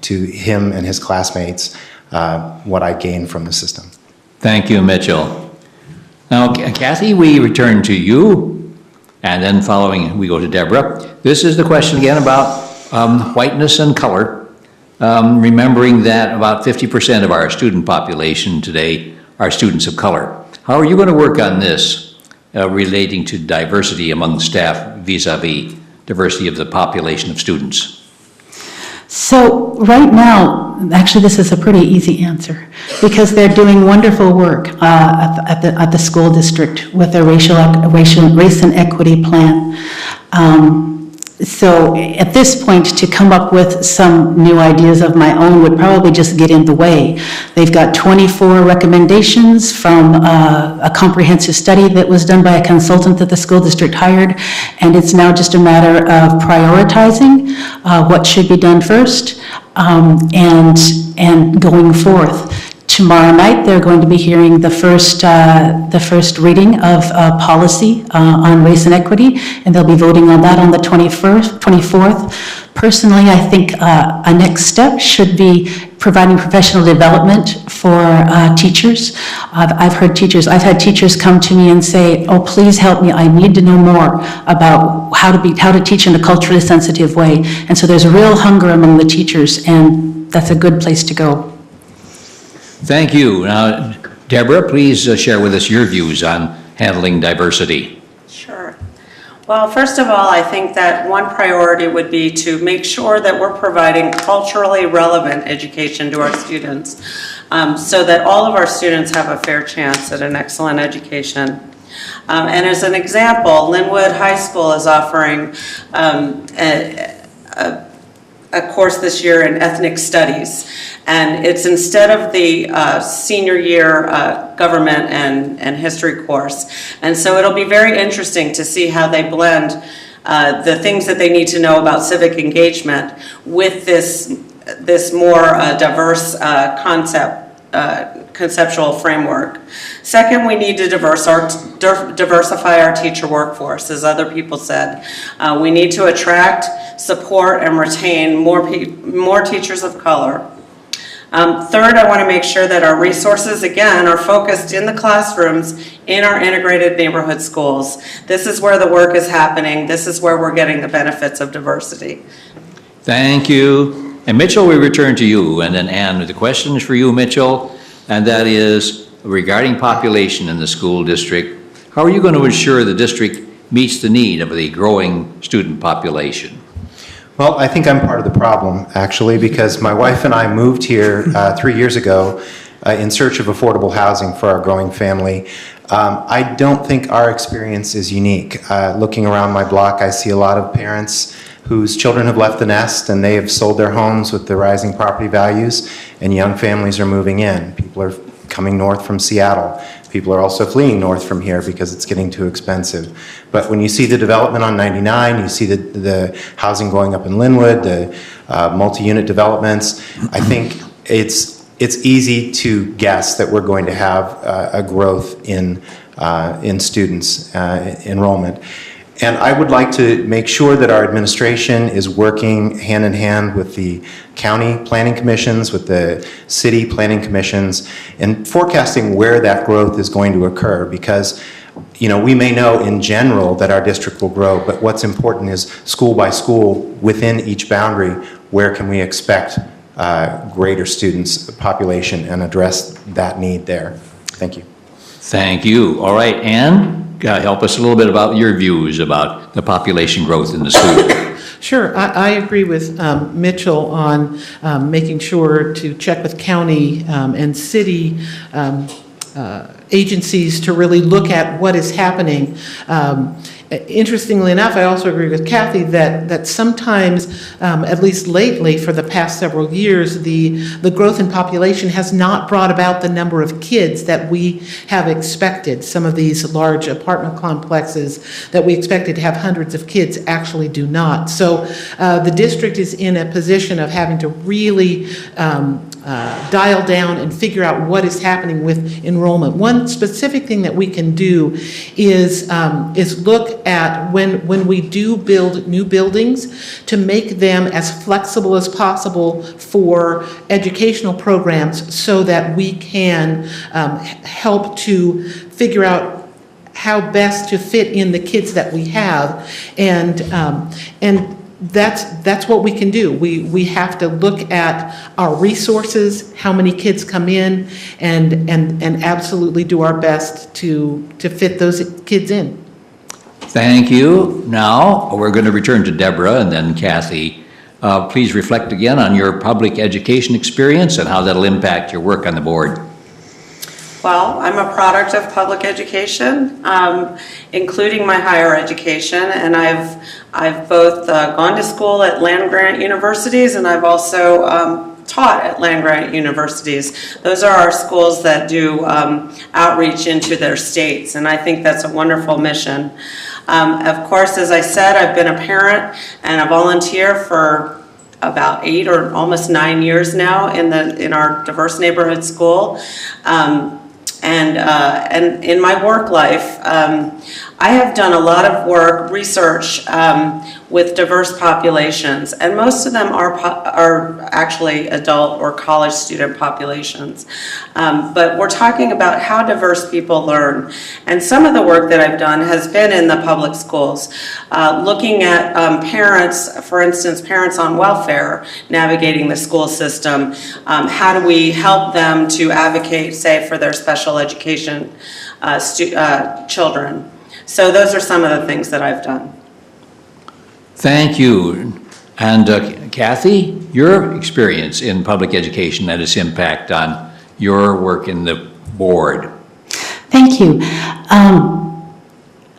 to him and his classmates what I gain from the system. Thank you, Mitchell. Now, Kathy, we return to you, and then following, we go to Deborah. This is the question again about whiteness and color. Remembering that about 50% of our student population today are students of color. How are you going to work on this relating to diversity among staff vis-a-vis diversity of the population of students? So right now, actually this is a pretty easy answer, because they're doing wonderful work at the school district with their race and equity plan. So at this point, to come up with some new ideas of my own would probably just get in the way. They've got 24 recommendations from a comprehensive study that was done by a consultant that the school district hired, and it's now just a matter of prioritizing what should be done first and going forth. Tomorrow night, they're going to be hearing the first reading of policy on race and equity, and they'll be voting on that on the 24th. Personally, I think a next step should be providing professional development for teachers. I've had teachers come to me and say, "Oh, please help me. I need to know more about how to teach in a culturally sensitive way." And so there's a real hunger among the teachers, and that's a good place to go. Thank you. Now, Deborah, please share with us your views on handling diversity. Sure. Well, first of all, I think that one priority would be to make sure that we're providing culturally relevant education to our students, so that all of our students have a fair chance at an excellent education. And as an example, Linwood High School is offering a course this year in ethnic studies, and it's instead of the senior year government and history course. And so it'll be very interesting to see how they blend the things that they need to know about civic engagement with this more diverse conceptual framework. Second, we need to diversify our teacher workforce, as other people said. We need to attract, support, and retain more teachers of color. Third, I want to make sure that our resources, again, are focused in the classrooms in our integrated neighborhood schools. This is where the work is happening. This is where we're getting the benefits of diversity. Thank you. And Mitchell, we return to you, and then Ann, the question is for you, Mitchell, and that is regarding population in the school district. How are you going to ensure the district meets the need of the growing student population? Well, I think I'm part of the problem, actually, because my wife and I moved here 3 years ago in search of affordable housing for our growing family. I don't think our experience is unique. Looking around my block, I see a lot of parents whose children have left the nest and they have sold their homes with the rising property values, and young families are moving in. People are coming north from Seattle. People are also fleeing north from here because it's getting too expensive. But when you see the development on 99, you see the housing going up in Linwood, the multi-unit developments, I think it's easy to guess that we're going to have a growth in students enrollment. And I would like to make sure that our administration is working hand in hand with the county planning commissions, with the city planning commissions, and forecasting where that growth is going to occur. Because, you know, we may know in general that our district will grow, but what's important is school by school within each boundary, where can we expect greater students population and address that need there. Thank you. Thank you. All right, Ann? Help us a little bit about your views about the population growth in the school. Sure, I agree with Mitchell on making sure to check with county and city agencies to really look at what is happening. Interestingly enough, I also agree with Kathy that sometimes, at least lately for the past several years, the growth in population has not brought about the number of kids that we have expected. Some of these large apartment complexes that we expected to have hundreds of kids actually do not. So the district is in a position of having to really dial down and figure out what is happening with enrollment. One specific thing that we can do is look at when we do build new buildings to make them as flexible as possible for educational programs so that we can help to figure out how best to fit in the kids that we have, and that's what we can do. We have to look at our resources, how many kids come in, and absolutely do our best to fit those kids in. Thank you. Now, we're going to return to Deborah and then Kathy. Please reflect again on your public education experience and how that'll impact your work on the board. Well, I'm a product of public education, including my higher education, and I've both gone to school at land-grant universities, and I've also taught at land-grant universities. Those are our schools that do outreach into their states, and I think that's a wonderful mission. Of course, as I said, I've been a parent and a volunteer for about 8 or almost 9 years now in our diverse neighborhood school. And in my work life, I have done a lot of work, research with diverse populations, and most of them are actually adult or college student populations. But we're talking about how diverse people learn. And some of the work that I've done has been in the public schools, looking at parents, for instance, parents on welfare navigating the school system. How do we help them to advocate, say, for their special education children? So those are some of the things that I've done. Thank you. And Kathy, your experience in public education and its impact on your work in the board. Thank you.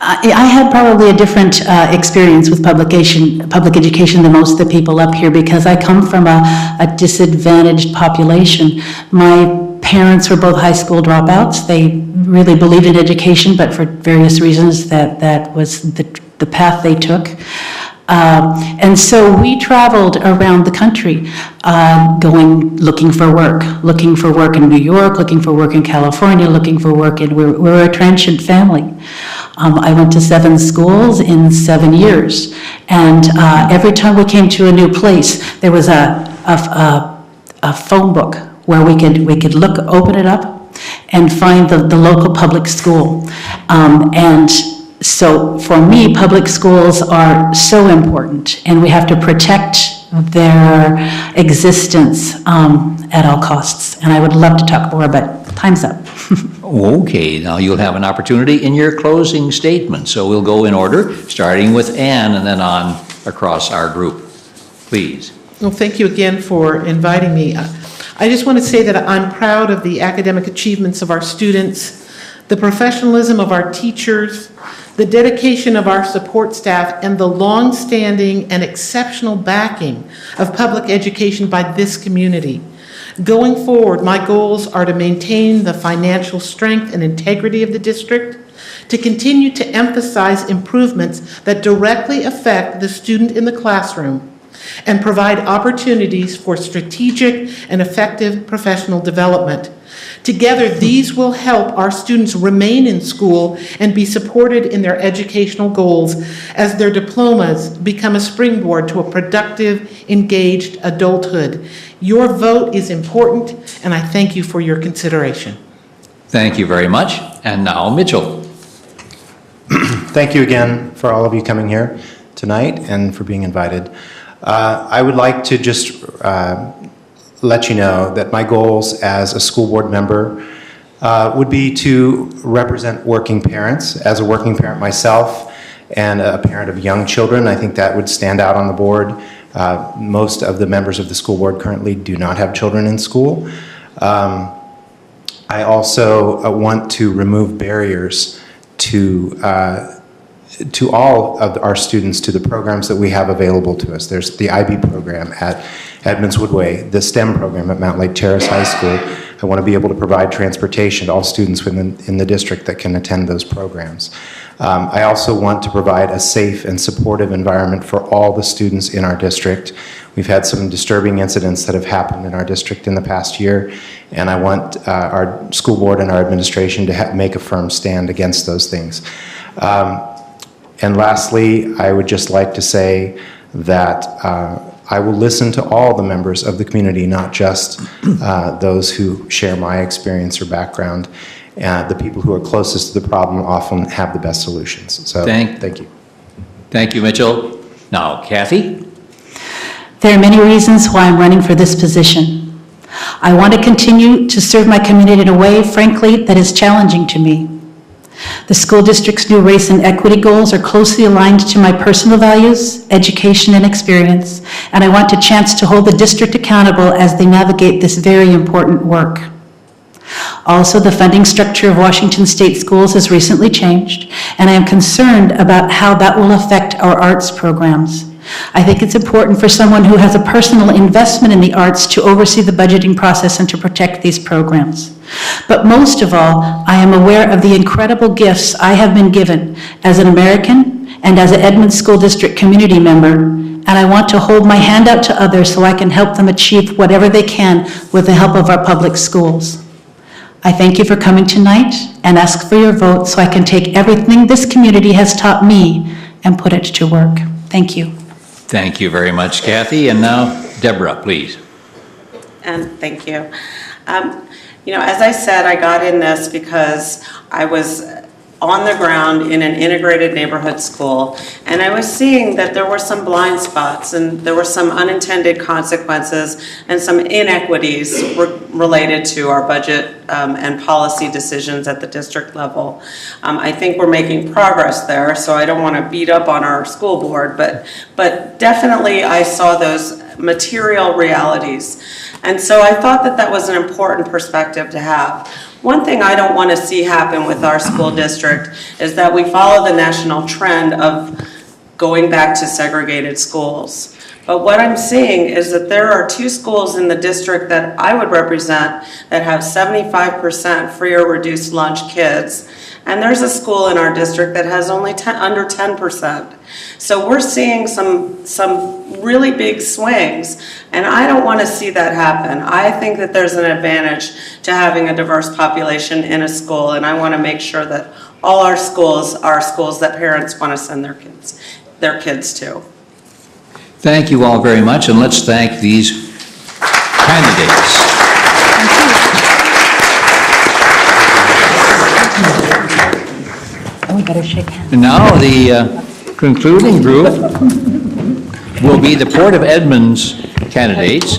I had probably a different experience with public education than most of the people up here, because I come from a disadvantaged population. My parents were both high school dropouts. They really believed in education, but for various reasons that was the path they took. And so we traveled around the country, looking for work in New York, looking for work in California, looking for work we're a transient family. I went to 7 schools in 7 years, and every time we came to a new place, there was a a phone book where we could look, open it up, and find the local public school. And so for me, public schools are so important, and we have to protect their existence at all costs. And I would love to talk more, but time's up. Okay, now you'll have an opportunity in your closing statement. So we'll go in order, starting with Ann and then on across our group. Please. Well, thank you again for inviting me. I just want to say that I'm proud of the academic achievements of our students, the professionalism of our teachers, the dedication of our support staff, and the long-standing and exceptional backing of public education by this community. Going forward, my goals are to maintain the financial strength and integrity of the district, to continue to emphasize improvements that directly affect the student in the classroom, and provide opportunities for strategic and effective professional development. Together, these will help our students remain in school and be supported in their educational goals as their diplomas become a springboard to a productive, engaged adulthood. Your vote is important, and I thank you for your consideration. Thank you very much. And now Mitchell. Thank you again for all of you coming here tonight and for being invited. I would like to just let you know that my goals as a school board member would be to represent working parents. As a working parent myself and a parent of young children, I think that would stand out on the board. Most of the members of the school board currently do not have children in school. I also want to remove barriers to all of our students to the programs that we have available to us. There's the IB program at Edmonds Woodway, the STEM program at Mount Lake Terrace High School. I want to be able to provide transportation to all students in the district that can attend those programs. I also want to provide a safe and supportive environment for all the students in our district. We've had some disturbing incidents that have happened in our district in the past year, and I want our school board and our administration to make a firm stand against those things. And lastly, I would just like to say that I will listen to all the members of the community, not just those who share my experience or background. The people who are closest to the problem often have the best solutions. So thank you. Thank you, Mitchell. Now, Kathy. There are many reasons why I'm running for this position. I want to continue to serve my community in a way, frankly, that is challenging to me. The school district's new race and equity goals are closely aligned to my personal values, education, and experience, and I want a chance to hold the district accountable as they navigate this very important work. Also, the funding structure of Washington State schools has recently changed, and I am concerned about how that will affect our arts programs. I think it's important for someone who has a personal investment in the arts to oversee the budgeting process and to protect these programs. But most of all, I am aware of the incredible gifts I have been given as an American and as an Edmonds School District community member, and I want to hold my hand out to others so I can help them achieve whatever they can with the help of our public schools. I thank you for coming tonight and ask for your vote so I can take everything this community has taught me and put it to work. Thank you. Thank you very much, Kathy. And now, Deborah, please. And thank you. You know, as I said, I got in this because I was on the ground in an integrated neighborhood school, and I was seeing that there were some blind spots and there were some unintended consequences and some inequities related to our budget and policy decisions at the district level. I think we're making progress there, so I don't want to beat up on our school board, but definitely I saw those material realities. And so I thought that that was an important perspective to have. One thing I don't want to see happen with our school district is that we follow the national trend of going back to segregated schools. But what I'm seeing is that there are 2 schools in the district that I would represent that have 75% free or reduced lunch kids. And there's a school in our district that has only under 10%. So we're seeing some really big swings, and I don't want to see that happen. I think that there's an advantage to having a diverse population in a school, and I want to make sure that all our schools are schools that parents want to send their kids to. Thank you all very much, and let's thank these candidates. Oh, we better shake hands. And now the concluding group will be the Port of Edmonds candidates.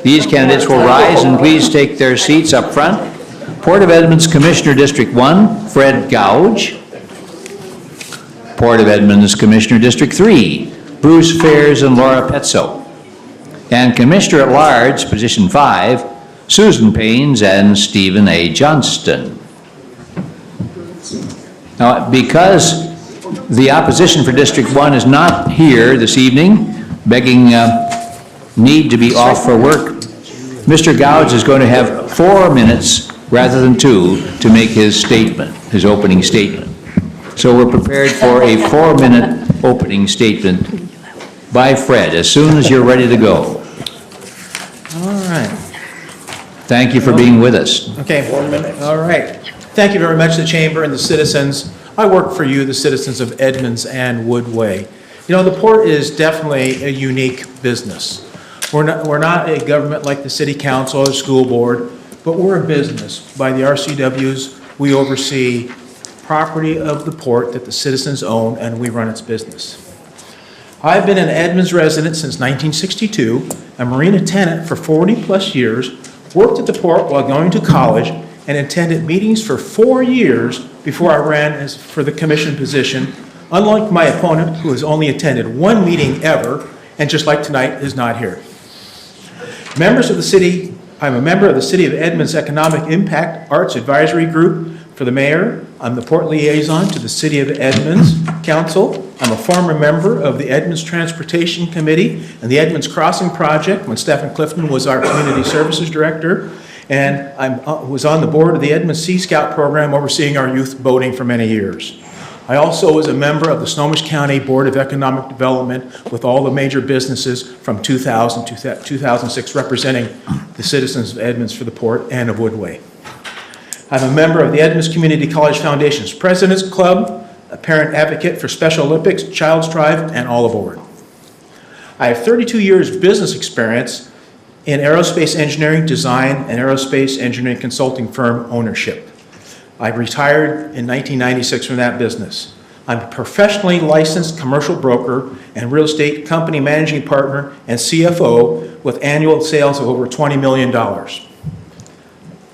These candidates will rise and please take their seats up front. Port of Edmonds Commissioner District 1, Fred Gouge. Port of Edmonds Commissioner District 3, Bruce Fairs and Laura Petzo. And Commissioner at Large, Position 5, Susan Paynes and Stephen A. Johnston. Now, because the opposition for District 1 is not here this evening, begging need to be off for work, Mr. Gouge is going to have 4 minutes rather than 2 to make his statement, his opening statement. So we're prepared for a 4-minute opening statement by Fred, as soon as you're ready to go. All right. Thank you for being with us. Okay. 4 minutes. All right. Thank you very much, the Chamber and the citizens. I work for you, the citizens of Edmonds and Woodway. You know, the port is definitely a unique business. We're not a government like the City Council or School Board, but we're a business. By the RCWs, we oversee property of the port that the citizens own, and we run its business. I've been an Edmonds resident since 1962, a marine attendant for 40-plus years, worked at the port while going to college, and attended meetings for 4 years before I ran for the commission position, unlike my opponent, who has only attended 1 meeting ever, and just like tonight, is not here. Members of the city, I'm a member of the City of Edmonds Economic Impact Arts Advisory Group for the mayor. I'm the port liaison to the City of Edmonds Council. I'm a former member of the Edmonds Transportation Committee and the Edmonds Crossing Project when Stephen Clifton was our Community Services Director. And I was on the board of the Edmonds Sea Scout program overseeing our youth boating for many years. I also was a member of the Snohomish County Board of Economic Development with all the major businesses from 2000 to 2006, representing the citizens of Edmonds for the port and of Woodway. I'm a member of the Edmonds Community College Foundation's President's Club, a parent advocate for Special Olympics, Child's Drive, and All Aboard. I have 32 years business experience in aerospace engineering design and aerospace engineering consulting firm ownership. I retired in 1996 from that business. I'm a professionally licensed commercial broker and real estate company managing partner and CFO with annual sales of over $20 million.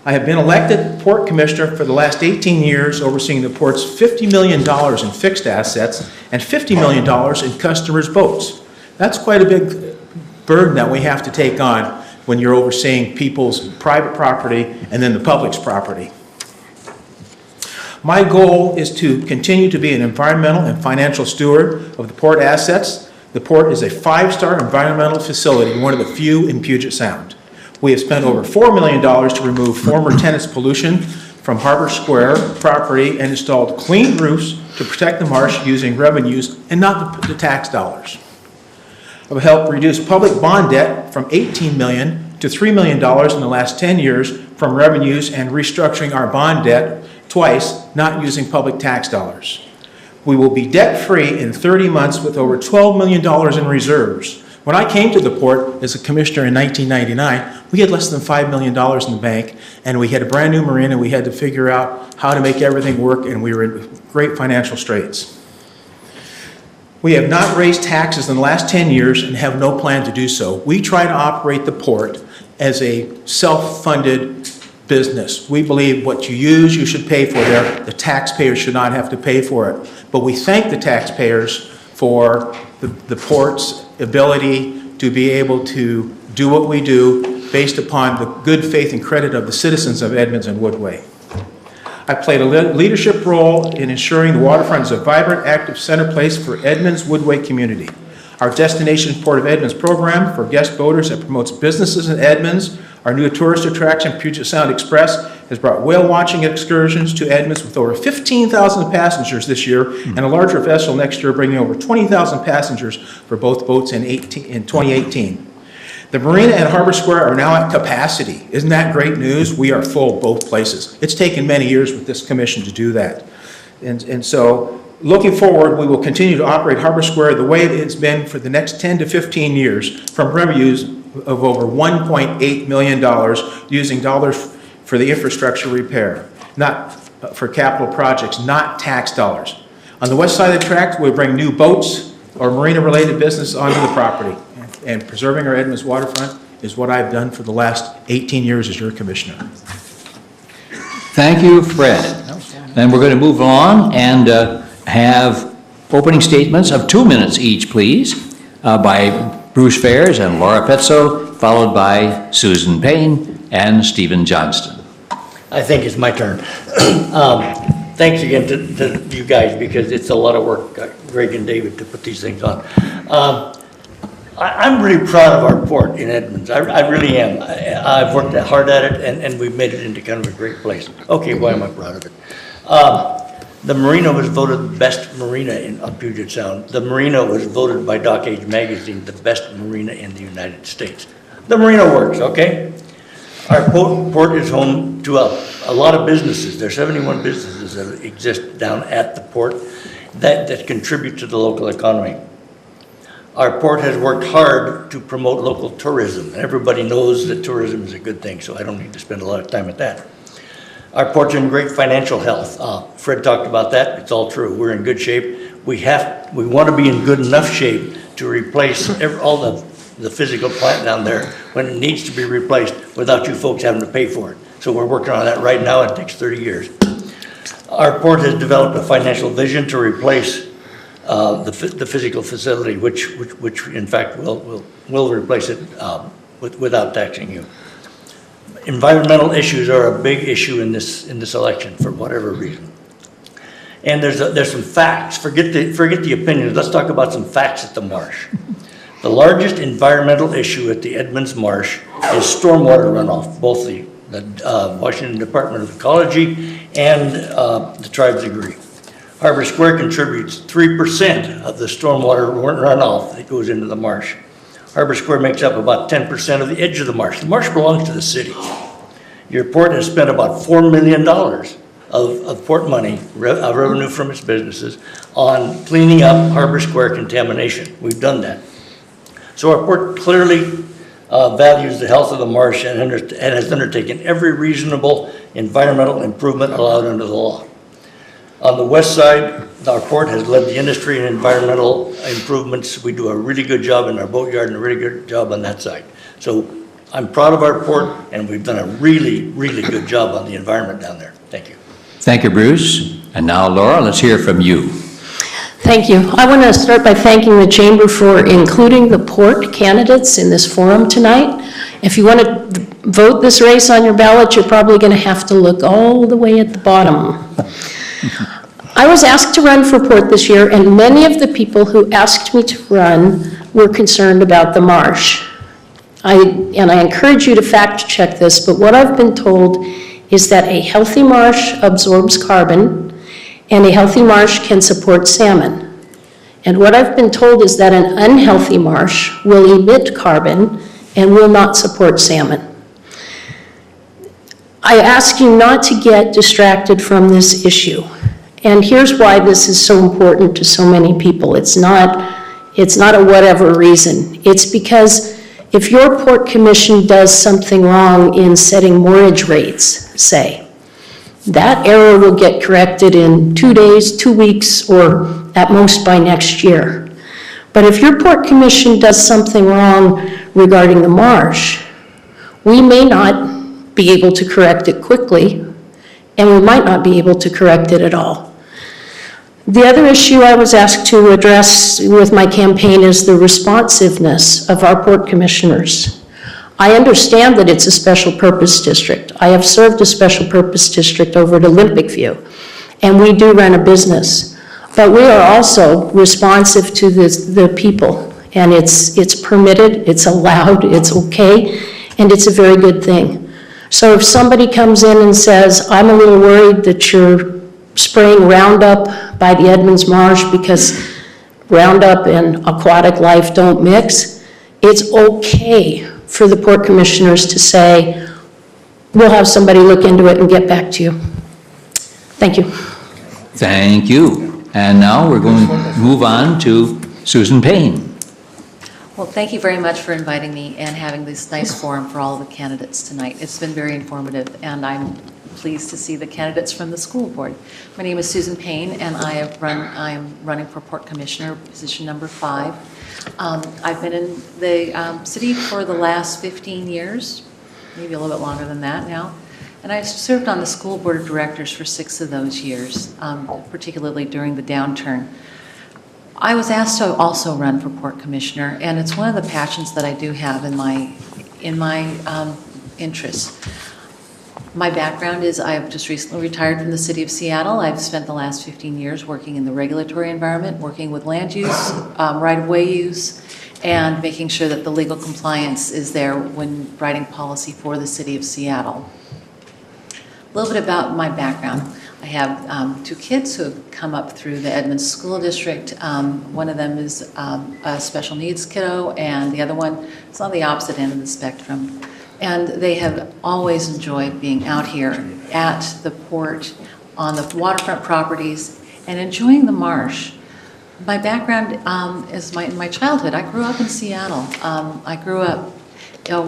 I have been elected Port Commissioner for the last 18 years, overseeing the Port's $50 million in fixed assets and $50 million in customers' boats. That's quite a big burden that we have to take on when you're overseeing people's private property and then the public's property. My goal is to continue to be an environmental and financial steward of the port assets. The port is a 5-star environmental facility, one of the few in Puget Sound. We have spent over $4 million to remove former tenants' pollution from Harbor Square property and installed clean roofs to protect the marsh using revenues and not the tax dollars. I've helped reduce public bond debt from $18 million to $3 million in the last 10 years from revenues and restructuring our bond debt twice, not using public tax dollars. We will be debt-free in 30 months with over $12 million in reserves. When I came to the port as a commissioner in 1999, we had less than $5 million in the bank, and we had a brand new marina. We had to figure out how to make everything work, and we were in great financial straits. We have not raised taxes in the last 10 years and have no plan to do so. We try to operate the port as a self-funded business. We believe what you use, you should pay for there. The taxpayers should not have to pay for it. But we thank the taxpayers for the port's ability to be able to do what we do based upon the good faith and credit of the citizens of Edmonds and Woodway. I played a leadership role in ensuring the waterfront is a vibrant, active center place for Edmonds Woodway community. Our Destination Port of Edmonds program for guest boaters that promotes businesses in Edmonds. Our new tourist attraction, Puget Sound Express, has brought whale watching excursions to Edmonds with over 15,000 passengers this year, and a larger vessel next year bringing over 20,000 passengers for both boats in 2018. The marina and Harbor Square are now at capacity. Isn't that great news? We are full both places. It's taken many years with this commission to do that. And so looking forward, we will continue to operate Harbor Square the way it has been for the next 10 to 15 years from revenues of over $1.8 million using dollars for the infrastructure repair, not for capital projects, not tax dollars. On the west side of the tract, we'll bring new boats or marina-related business onto the property. And preserving our Edmonds waterfront is what I've done for the last 18 years as your commissioner. Thank you, Fred. Then we're going to move on and have opening statements of 2 minutes each, please, by Bruce Fairs and Laura Petzo, followed by Susan Payne and Stephen Johnston. I think it's my turn. Thanks again to you guys, because it's a lot of work, Greg and David, to put these things on. I'm really proud of our port in Edmonds. I really am. I've worked hard at it, and we've made it into kind of a great place. Okay, why am I proud of it? The marina was voted the best marina in Puget Sound. The marina was voted by Dock Age magazine the best marina in the United States. The marina works, okay? Our port is home to a lot of businesses. There's 71 businesses that exist down at the port that contribute to the local economy. Our port has worked hard to promote local tourism. Everybody knows that tourism is a good thing, so I don't need to spend a lot of time at that. Our port's in great financial health. Fred talked about that. It's all true. We're in good shape. We want to be in good enough shape to replace all the physical plant down there when it needs to be replaced without you folks having to pay for it. So we're working on that right now. It takes 30 years. Our port has developed a financial vision to replace the physical facility, which in fact will replace it without taxing you. Environmental issues are a big issue in this election for whatever reason. And there's some facts. Forget the opinions. Let's talk about some facts at the marsh. The largest environmental issue at the Edmonds Marsh is stormwater runoff. Both the Washington Department of Ecology and the tribes agree. Harbor Square contributes 3% of the stormwater runoff that goes into the marsh. Harbor Square makes up about 10% of the edge of the marsh. The marsh belongs to the city. Your port has spent about $4 million of port money, revenue from its businesses, on cleaning up Harbor Square contamination. We've done that. So our port clearly values the health of the marsh and has undertaken every reasonable environmental improvement allowed under the law. On the west side, our port has led the industry in environmental improvements. We do a really good job in our boatyard and a really good job on that side. So I'm proud of our port, and we've done a really, really good job on the environment down there. Thank you. Thank you, Bruce. And now, Laura, let's hear from you. Thank you. I want to start by thanking the Chamber for including the port candidates in this forum tonight. If you want to vote this race on your ballot, you're probably going to have to look all the way at the bottom. I was asked to run for port this year, and many of the people who asked me to run were concerned about the marsh. I encourage you to fact check this, but what I've been told is that a healthy marsh absorbs carbon, and a healthy marsh can support salmon. And what I've been told is that an unhealthy marsh will emit carbon and will not support salmon. I ask you not to get distracted from this issue. And here's why this is so important to so many people. It's not a whatever reason. It's because if your port commission does something wrong in setting moorage rates, say, that error will get corrected in 2 days, 2 weeks, or at most by next year. But if your port commission does something wrong regarding the marsh, we may not be able to correct it quickly, and we might not be able to correct it at all. The other issue I was asked to address with my campaign is the responsiveness of our port commissioners. I understand that it's a special purpose district. I have served a special purpose district over at Olympic View, and we do run a business. But we are also responsive to the people, and it's permitted, it's allowed, it's okay, and it's a very good thing. So if somebody comes in and says, I'm a little worried that you're spraying Roundup by the Edmonds Marsh because Roundup and aquatic life don't mix, it's okay for the port commissioners to say, we'll have somebody look into it and get back to you. Thank you. Thank you. And now we're going to move on to Susan Payne. Well, thank you very much for inviting me and having this nice forum for all of the candidates tonight. It's been very informative, and I'm pleased to see the candidates from the school board. My name is Susan Payne, and I am running for Port Commissioner, position number 5. I've been in the city for the last 15 years, maybe a little bit longer than that now. And I've served on the school board of directors for 6 of those years, particularly during the downturn. I was asked to also run for Port Commissioner, and it's one of the passions that I do have in my interests. My background is I've just recently retired from the city of Seattle. I've spent the last 15 years working in the regulatory environment, working with land use, right-of-way use, and making sure that the legal compliance is there when writing policy for the city of Seattle. A little bit about my background. I have 2 kids who have come up through the Edmonds School District. One of them is a special needs kiddo, and the other one is on the opposite end of the spectrum. And they have always enjoyed being out here at the port, on the waterfront properties, and enjoying the marsh. My background is in my childhood. I grew up in Seattle. I grew up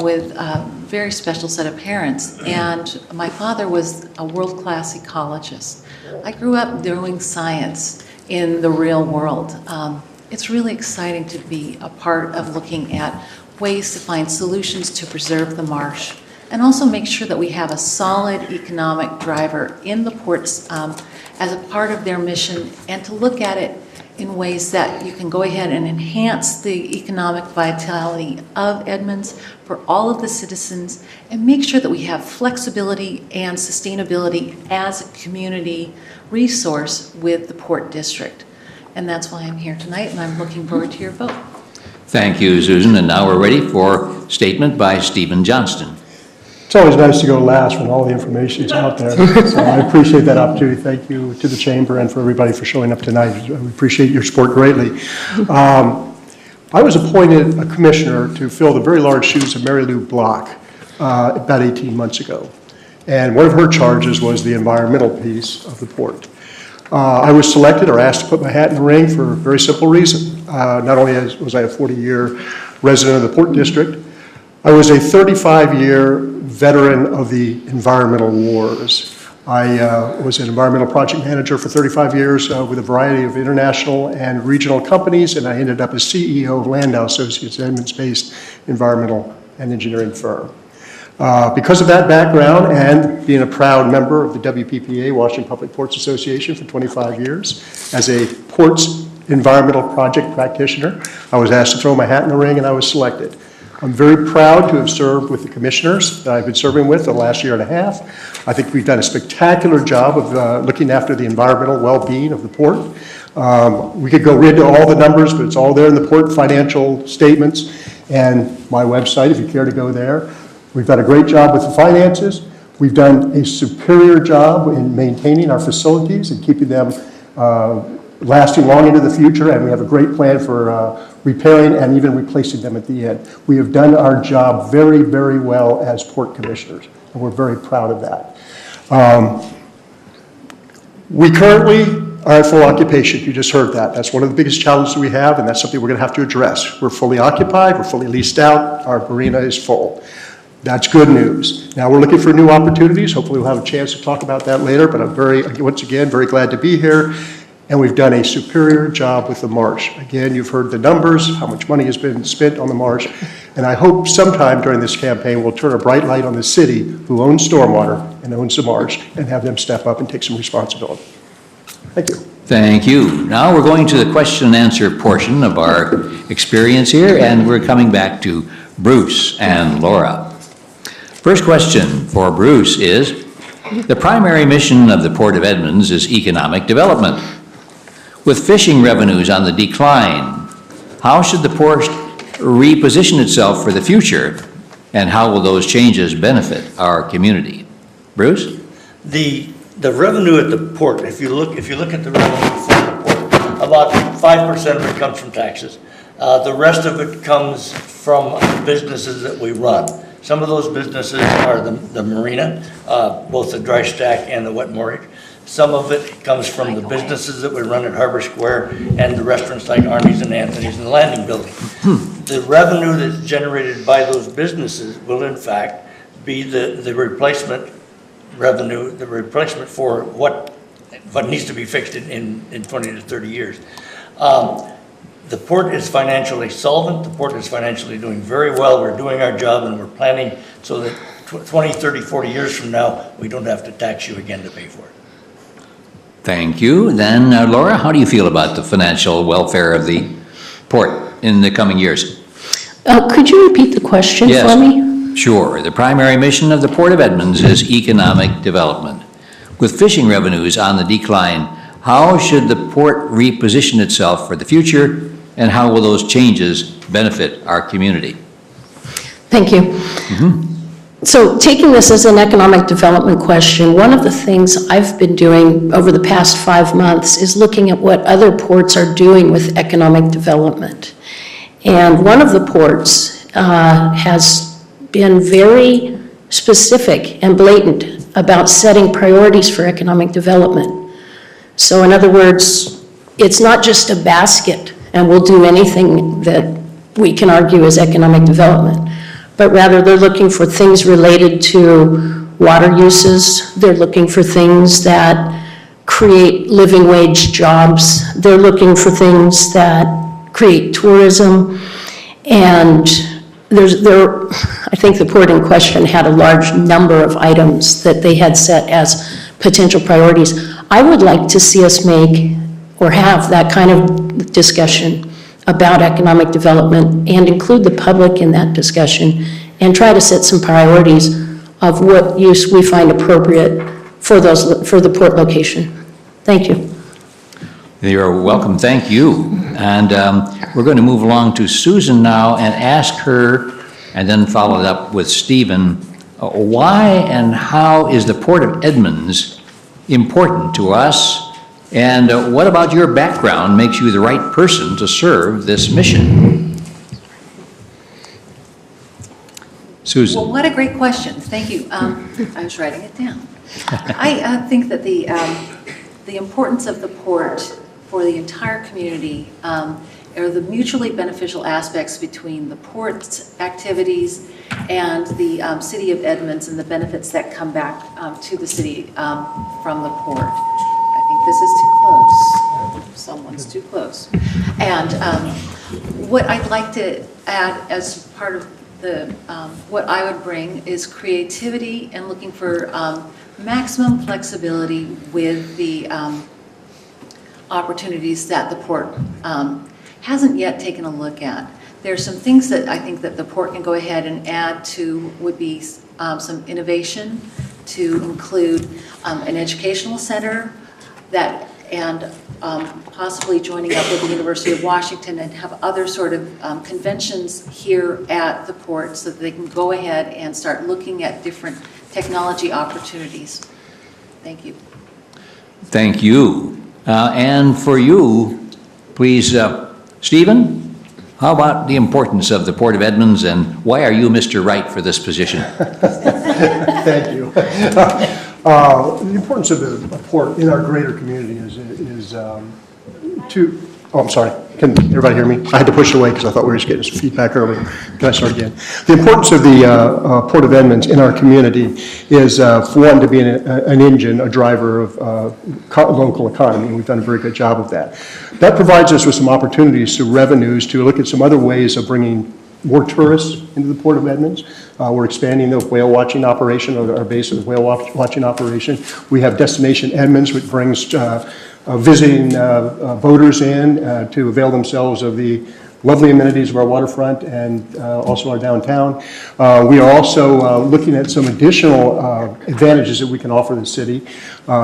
with a very special set of parents, and my father was a world-class ecologist. I grew up doing science in the real world. It's really exciting to be a part of looking at ways to find solutions to preserve the marsh, and also make sure that we have a solid economic driver in the ports as a part of their mission, and to look at it in ways that you can go ahead and enhance the economic vitality of Edmonds for all of the citizens, and make sure that we have flexibility and sustainability as a community resource with the Port District. And that's why I'm here tonight, and I'm looking forward to your vote. Thank you, Susan. And now we're ready for statement by Stephen Johnston. It's always nice to go last when all the information is out there. So I appreciate that opportunity. Thank you to the Chamber and for everybody for showing up tonight. We appreciate your support greatly. I was appointed a commissioner to fill the very large shoes of Mary Lou Block about 18 months ago. And one of her charges was the environmental piece of the port. I was selected or asked to put my hat in the ring for a very simple reason. Not only was I a 40-year resident of the Port District, I was a 35-year veteran of the environmental wars. I was an environmental project manager for 35 years with a variety of international and regional companies, and I ended up as CEO of Landau Associates, an Edmonds-based environmental and engineering firm. Because of that background and being a proud member of the WPPA, Washington Public Ports Association, for 25 years, as a ports environmental project practitioner, I was asked to throw my hat in the ring, and I was selected. I'm very proud to have served with the commissioners that I've been serving with the last year and a half. I think we've done a spectacular job of looking after the environmental well-being of the port. We could go into all the numbers, but it's all there in the port financial statements and my website if you care to go there. We've done a great job with the finances. We've done a superior job in maintaining our facilities and keeping them lasting long into the future, and we have a great plan for repairing and even replacing them at the end. We have done our job very, very well as port commissioners, and we're very proud of that. We currently are at full occupation. You just heard that. That's one of the biggest challenges we have, and that's something we're going to have to address. We're fully occupied. We're fully leased out. Our marina is full. That's good news. Now we're looking for new opportunities. Hopefully we'll have a chance to talk about that later, but I'm once again, very glad to be here. And we've done a superior job with the marsh. Again, you've heard the numbers, how much money has been spent on the marsh. And I hope sometime during this campaign we'll turn a bright light on the city who owns stormwater and owns the marsh and have them step up and take some responsibility. Thank you. Thank you. Now we're going to the question and answer portion of our experience here, and we're coming back to Bruce and Laura. First question for Bruce is, the primary mission of the Port of Edmonds is economic development. With fishing revenues on the decline, how should the port reposition itself for the future, and how will those changes benefit our community? Bruce? The revenue at the port, if you look at the revenue from the port, about 5% of it comes from taxes. The rest of it comes from businesses that we run. Some of those businesses are the marina, both the dry stack and the wet moorage. Some of it comes from the businesses that we run at Harbor Square and the restaurants like Arnie's and Anthony's and the Landing Building. The revenue that's generated by those businesses will in fact be the replacement revenue, the replacement for what needs to be fixed in 20 to 30 years. The port is financially solvent. The port is financially doing very well. We're doing our job and we're planning so that 20, 30, 40 years from now, we don't have to tax you again to pay for it. Thank you. Then, Laura, how do you feel about the financial welfare of the port in the coming years? Could you repeat the question for me? Sure. The primary mission of the Port of Edmonds is economic development. With fishing revenues on the decline, how should the port reposition itself for the future, and how will those changes benefit our community? Thank you. So taking this as an economic development question, one of the things I've been doing over the past 5 months is looking at what other ports are doing with economic development. And one of the ports has been very specific and blatant about setting priorities for economic development. So in other words, it's not just a basket and we'll do anything that we can argue is economic development, but rather they're looking for things related to water uses. They're looking for things that create living wage jobs. They're looking for things that create tourism. And I think the port in question had a large number of items that they had set as potential priorities. I would like to see us make or have that kind of discussion about economic development and include the public in that discussion and try to set some priorities of what use we find appropriate for the port location. Thank you. You're welcome. Thank you. And we're going to move along to Susan now and ask her, and then follow it up with Stephen, why and how is the Port of Edmonds important to us? And what about your background makes you the right person to serve this mission? Susan. Well, what a great question. Thank you. I was writing it down. I think that the importance of the port for the entire community are the mutually beneficial aspects between the port's activities and the city of Edmonds and the benefits that come back to the city from the port. I think this is too close. Someone's too close. And what I'd like to add as part of what I would bring is creativity and looking for maximum flexibility with the opportunities that the port hasn't yet taken a look at. There are some things that I think that the port can go ahead and add to would be some innovation to include an educational center and possibly joining up with the University of Washington and have other sort of conventions here at the port so that they can go ahead and start looking at different technology opportunities. Thank you. Thank you. And for you, please, Stephen, how about the importance of the Port of Edmonds and why are you Mr. Right for this position? Thank you. The importance of the port in our greater community is to, oh, I'm sorry, can everybody hear me? I had to push it away because I thought we were just getting some feedback earlier. Can I start again? The importance of the Port of Edmonds in our community is, for one, to be an engine, a driver of local economy, and we've done a very good job of that. That provides us with some opportunities to revenues to look at some other ways of bringing more tourists into the Port of Edmonds. We're expanding the whale watching operation, or our base of the whale watching operation. We have Destination Edmonds, which brings visiting boaters in to avail themselves of the lovely amenities of our waterfront and also our downtown. We are also looking at some additional advantages that we can offer the city,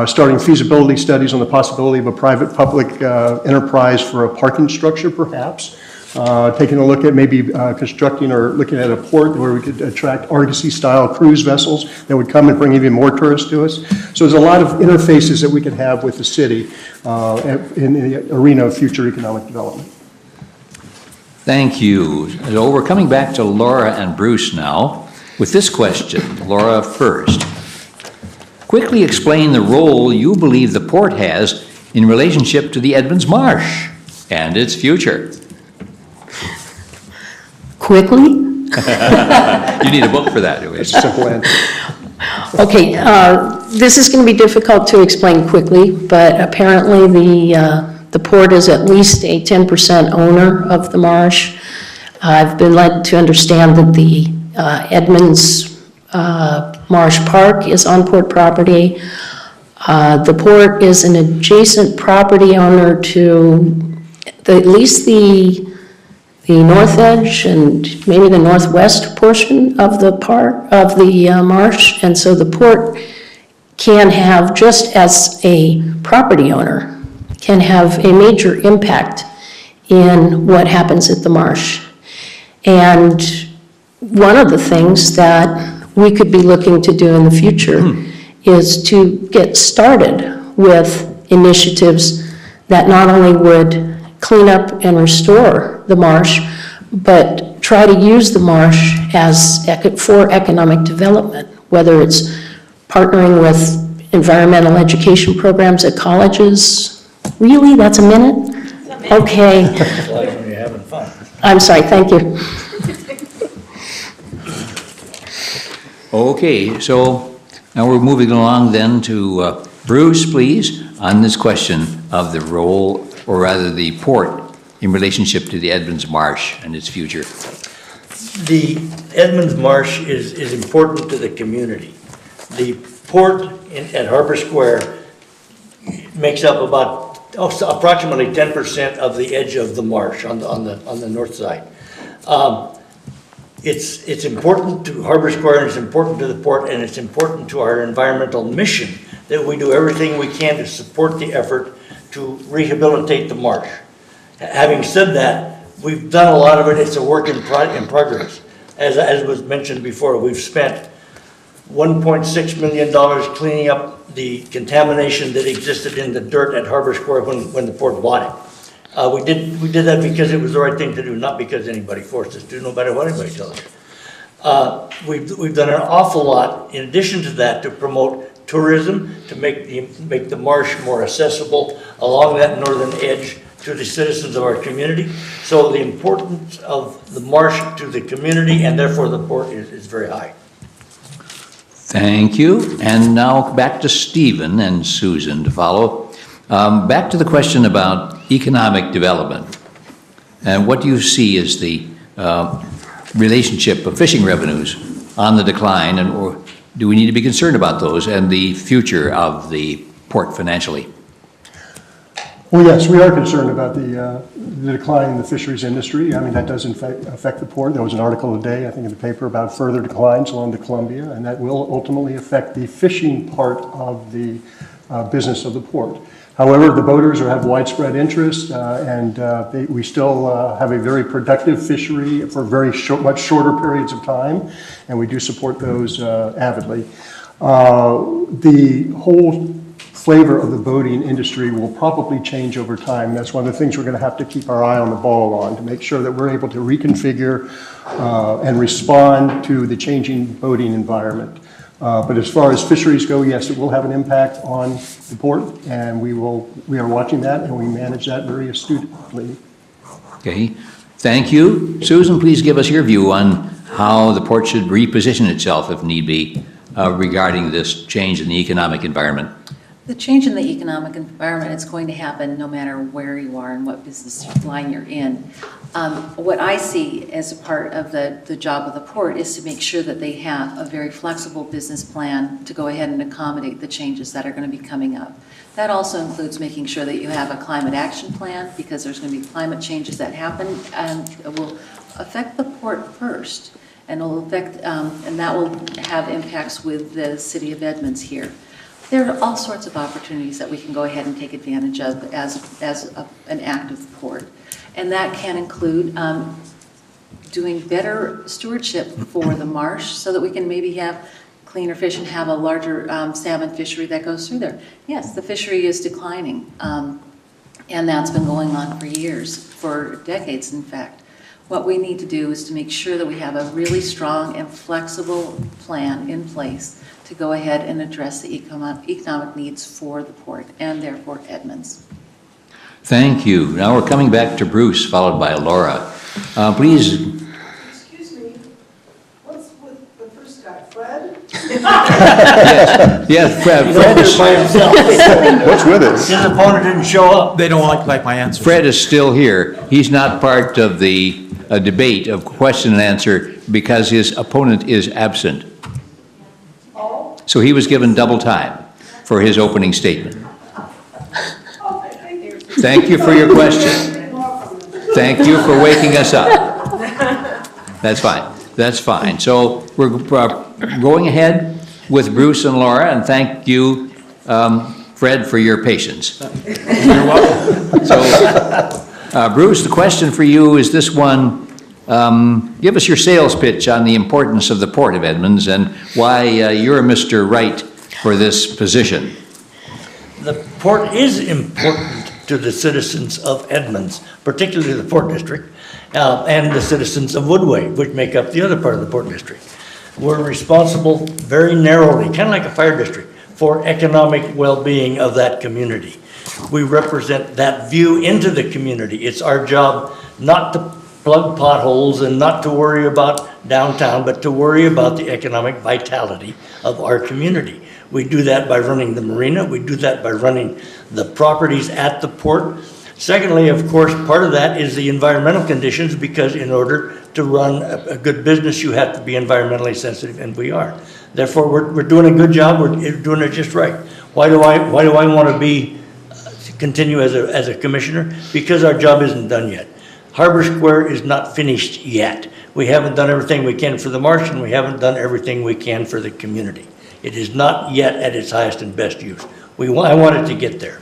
starting feasibility studies on the possibility of a private-public enterprise for a parking structure, perhaps. Taking a look at maybe constructing or looking at a port where we could attract Argosy-style cruise vessels that would come and bring even more tourists to us. So there's a lot of interfaces that we could have with the city in the arena of future economic development. Thank you. So we're coming back to Laura and Bruce now with this question. Laura first. Quickly explain the role you believe the port has in relationship to the Edmonds Marsh and its future. Quickly? You need a book for that, do we? It's a simple answer. Okay, this is going to be difficult to explain quickly, but apparently the port is at least a 10% owner of the marsh. I've been led to understand that the Edmonds Marsh Park is on port property. The port is an adjacent property owner to at least the north edge and maybe the northwest portion of the marsh, and so the port can have, just as a property owner, can have a major impact in what happens at the marsh. And one of the things that we could be looking to do in the future is to get started with initiatives that not only would clean up and restore the marsh, but try to use the marsh for economic development, whether it's partnering with environmental education programs at colleges. Really, that's a minute? Okay. That's when you're having fun. I'm sorry, thank you. Okay, so now we're moving along then to Bruce, please, on this question of the role, or rather the port, in relationship to the Edmonds Marsh and its future. The Edmonds Marsh is important to the community. The port at Harbor Square makes up about approximately 10% of the edge of the marsh on the north side. It's important to Harbor Square, and it's important to the port, and it's important to our environmental mission that we do everything we can to support the effort to rehabilitate the marsh. Having said that, we've done a lot of it. It's a work in progress. As was mentioned before, we've spent $1.6 million cleaning up the contamination that existed in the dirt at Harbor Square when the port bought it. We did that because it was the right thing to do, not because anybody forced us to, no matter what anybody tells us. We've done an awful lot in addition to that to promote tourism, to make the marsh more accessible along that northern edge to the citizens of our community. So the importance of the marsh to the community and therefore the port is very high. Thank you. And now back to Stephen and Susan to follow. Back to the question about economic development. And what do you see as the relationship of fishing revenues on the decline, and or do we need to be concerned about those and the future of the port financially? Well, yes, we are concerned about the decline in the fisheries industry. I mean, that does in fact affect the port. There was an article today, I think, in the paper about further declines along the Columbia, and that will ultimately affect the fishing part of the business of the port. However, the boaters have widespread interest, and we still have a very productive fishery for much shorter periods of time, and we do support those avidly. The whole flavor of the boating industry will probably change over time. That's one of the things we're going to have to keep our eye on the ball on, to make sure that we're able to reconfigure and respond to the changing boating environment. But as far as fisheries go, yes, it will have an impact on the port, and we are watching that, and we manage that very astutely. Okay, thank you. Susan, please give us your view on how the port should reposition itself, if need be, regarding this change in the economic environment. The change in the economic environment is going to happen no matter where you are and what business line you're in. What I see as a part of the job of the port is to make sure that they have a very flexible business plan to go ahead and accommodate the changes that are going to be coming up. That also includes making sure that you have a climate action plan, because there's going to be climate changes that happen and will affect the port first, and will affect, and that will have impacts with the city of Edmonds here. There are all sorts of opportunities that we can go ahead and take advantage of as an active port. And that can include doing better stewardship for the marsh so that we can maybe have cleaner fish and have a larger salmon fishery that goes through there. Yes, the fishery is declining, and that's been going on for years, for decades in fact. What we need to do is to make sure that we have a really strong and flexible plan in place to go ahead and address the economic needs for the port and therefore Edmonds. Thank you. Now we're coming back to Bruce, followed by Laura. Please. Excuse me, what's with the first guy, Fred? Yes, Fred is, by himself. What's with it? His opponent didn't show up. They don't like my answers. Fred is still here. He's not part of the debate of question and answer because his opponent is absent. So he was given double time for his opening statement. Thank you for your question. Thank you for waking us up. That's fine. That's fine. So we're going ahead with Bruce and Laura, and thank you, Fred, for your patience. You're welcome. So, Bruce, the question for you is this one. Give us your sales pitch on the importance of the Port of Edmonds and why you're Mr. Right for this position. The port is important to the citizens of Edmonds, particularly the Port District, and the citizens of Woodway, which make up the other part of the Port District. We're responsible very narrowly, kind of like a fire district, for economic well-being of that community. We represent that view into the community. It's our job not to plug potholes and not to worry about downtown, but to worry about the economic vitality of our community. We do that by running the marina. We do that by running the properties at the port. Secondly, of course, part of that is the environmental conditions, because in order to run a good business, you have to be environmentally sensitive, and we are. Therefore, we're doing a good job. We're doing it just right. Why do I want to continue as a commissioner? Because our job isn't done yet. Harbor Square is not finished yet. We haven't done everything we can for the marsh, and we haven't done everything we can for the community. It is not yet at its highest and best use. I want it to get there.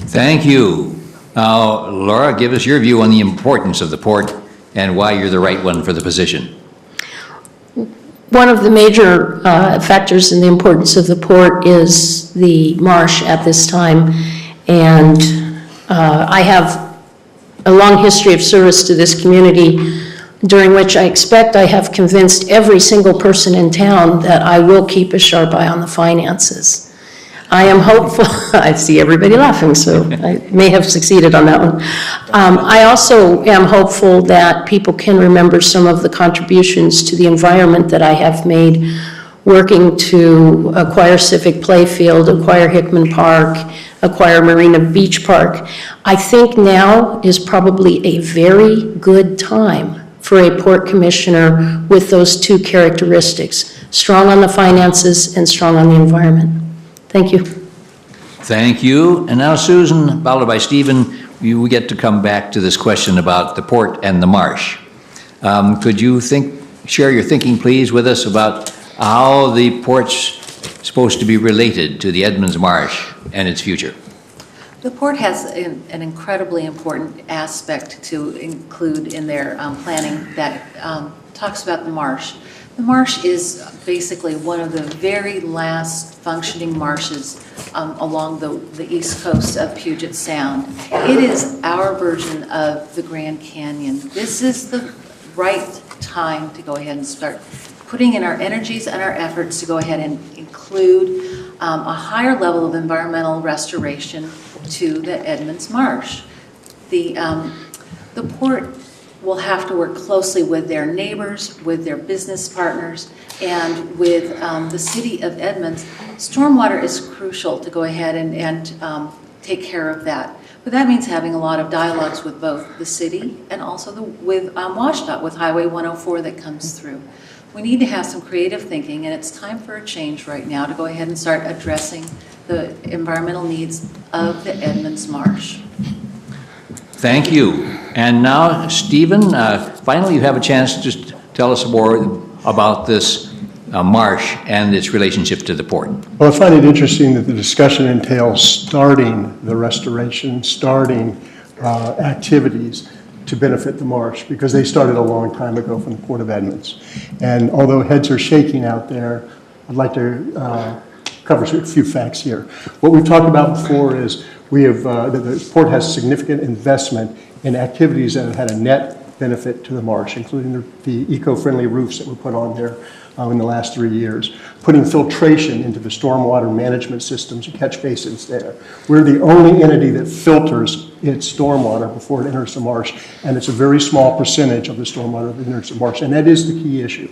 Thank you. Now, Laura, give us your view on the importance of the port and why you're the right one for the position. One of the major factors in the importance of the port is the marsh at this time. And I have a long history of service to this community, during which I expect I have convinced every single person in town that I will keep a sharp eye on the finances. I am hopeful, I see everybody laughing, so I may have succeeded on that one. I also am hopeful that people can remember some of the contributions to the environment that I have made, working to acquire Civic Playfield, acquire Hickman Park, acquire Marina Beach Park. I think now is probably a very good time for a port commissioner with those two characteristics, strong on the finances and strong on the environment. Thank you. Thank you. And now Susan, followed by Stephen, we get to come back to this question about the port and the marsh. Could you share your thinking, please, with us about how the port's supposed to be related to the Edmonds Marsh and its future? The port has an incredibly important aspect to include in their planning that talks about the marsh. The marsh is basically one of the very last functioning marshes along the east coast of Puget Sound. It is our version of the Grand Canyon. This is the right time to go ahead and start putting in our energies and our efforts to go ahead and include a higher level of environmental restoration to the Edmonds Marsh. The port will have to work closely with their neighbors, with their business partners, and with the city of Edmonds. Stormwater is crucial to go ahead and take care of that. But that means having a lot of dialogues with both the city and also with WashDOT, with Highway 104 that comes through. We need to have some creative thinking, and it's time for a change right now to go ahead and start addressing the environmental needs of the Edmonds Marsh. Thank you. And now, Stephen, finally you have a chance to just tell us more about this marsh and its relationship to the port. Well, I find it interesting that the discussion entails starting the restoration, starting activities to benefit the marsh, because they started a long time ago from the Port of Edmonds. And although heads are shaking out there, I'd like to cover a few facts here. What we've talked about before is the port has significant investment in activities that have had a net benefit to the marsh, including the eco-friendly roofs that were put on there in the last 3 years, putting filtration into the stormwater management systems and catch basins there. We're the only entity that filters its stormwater before it enters the marsh, and it's a very small percentage of the stormwater that enters the marsh, and that is the key issue.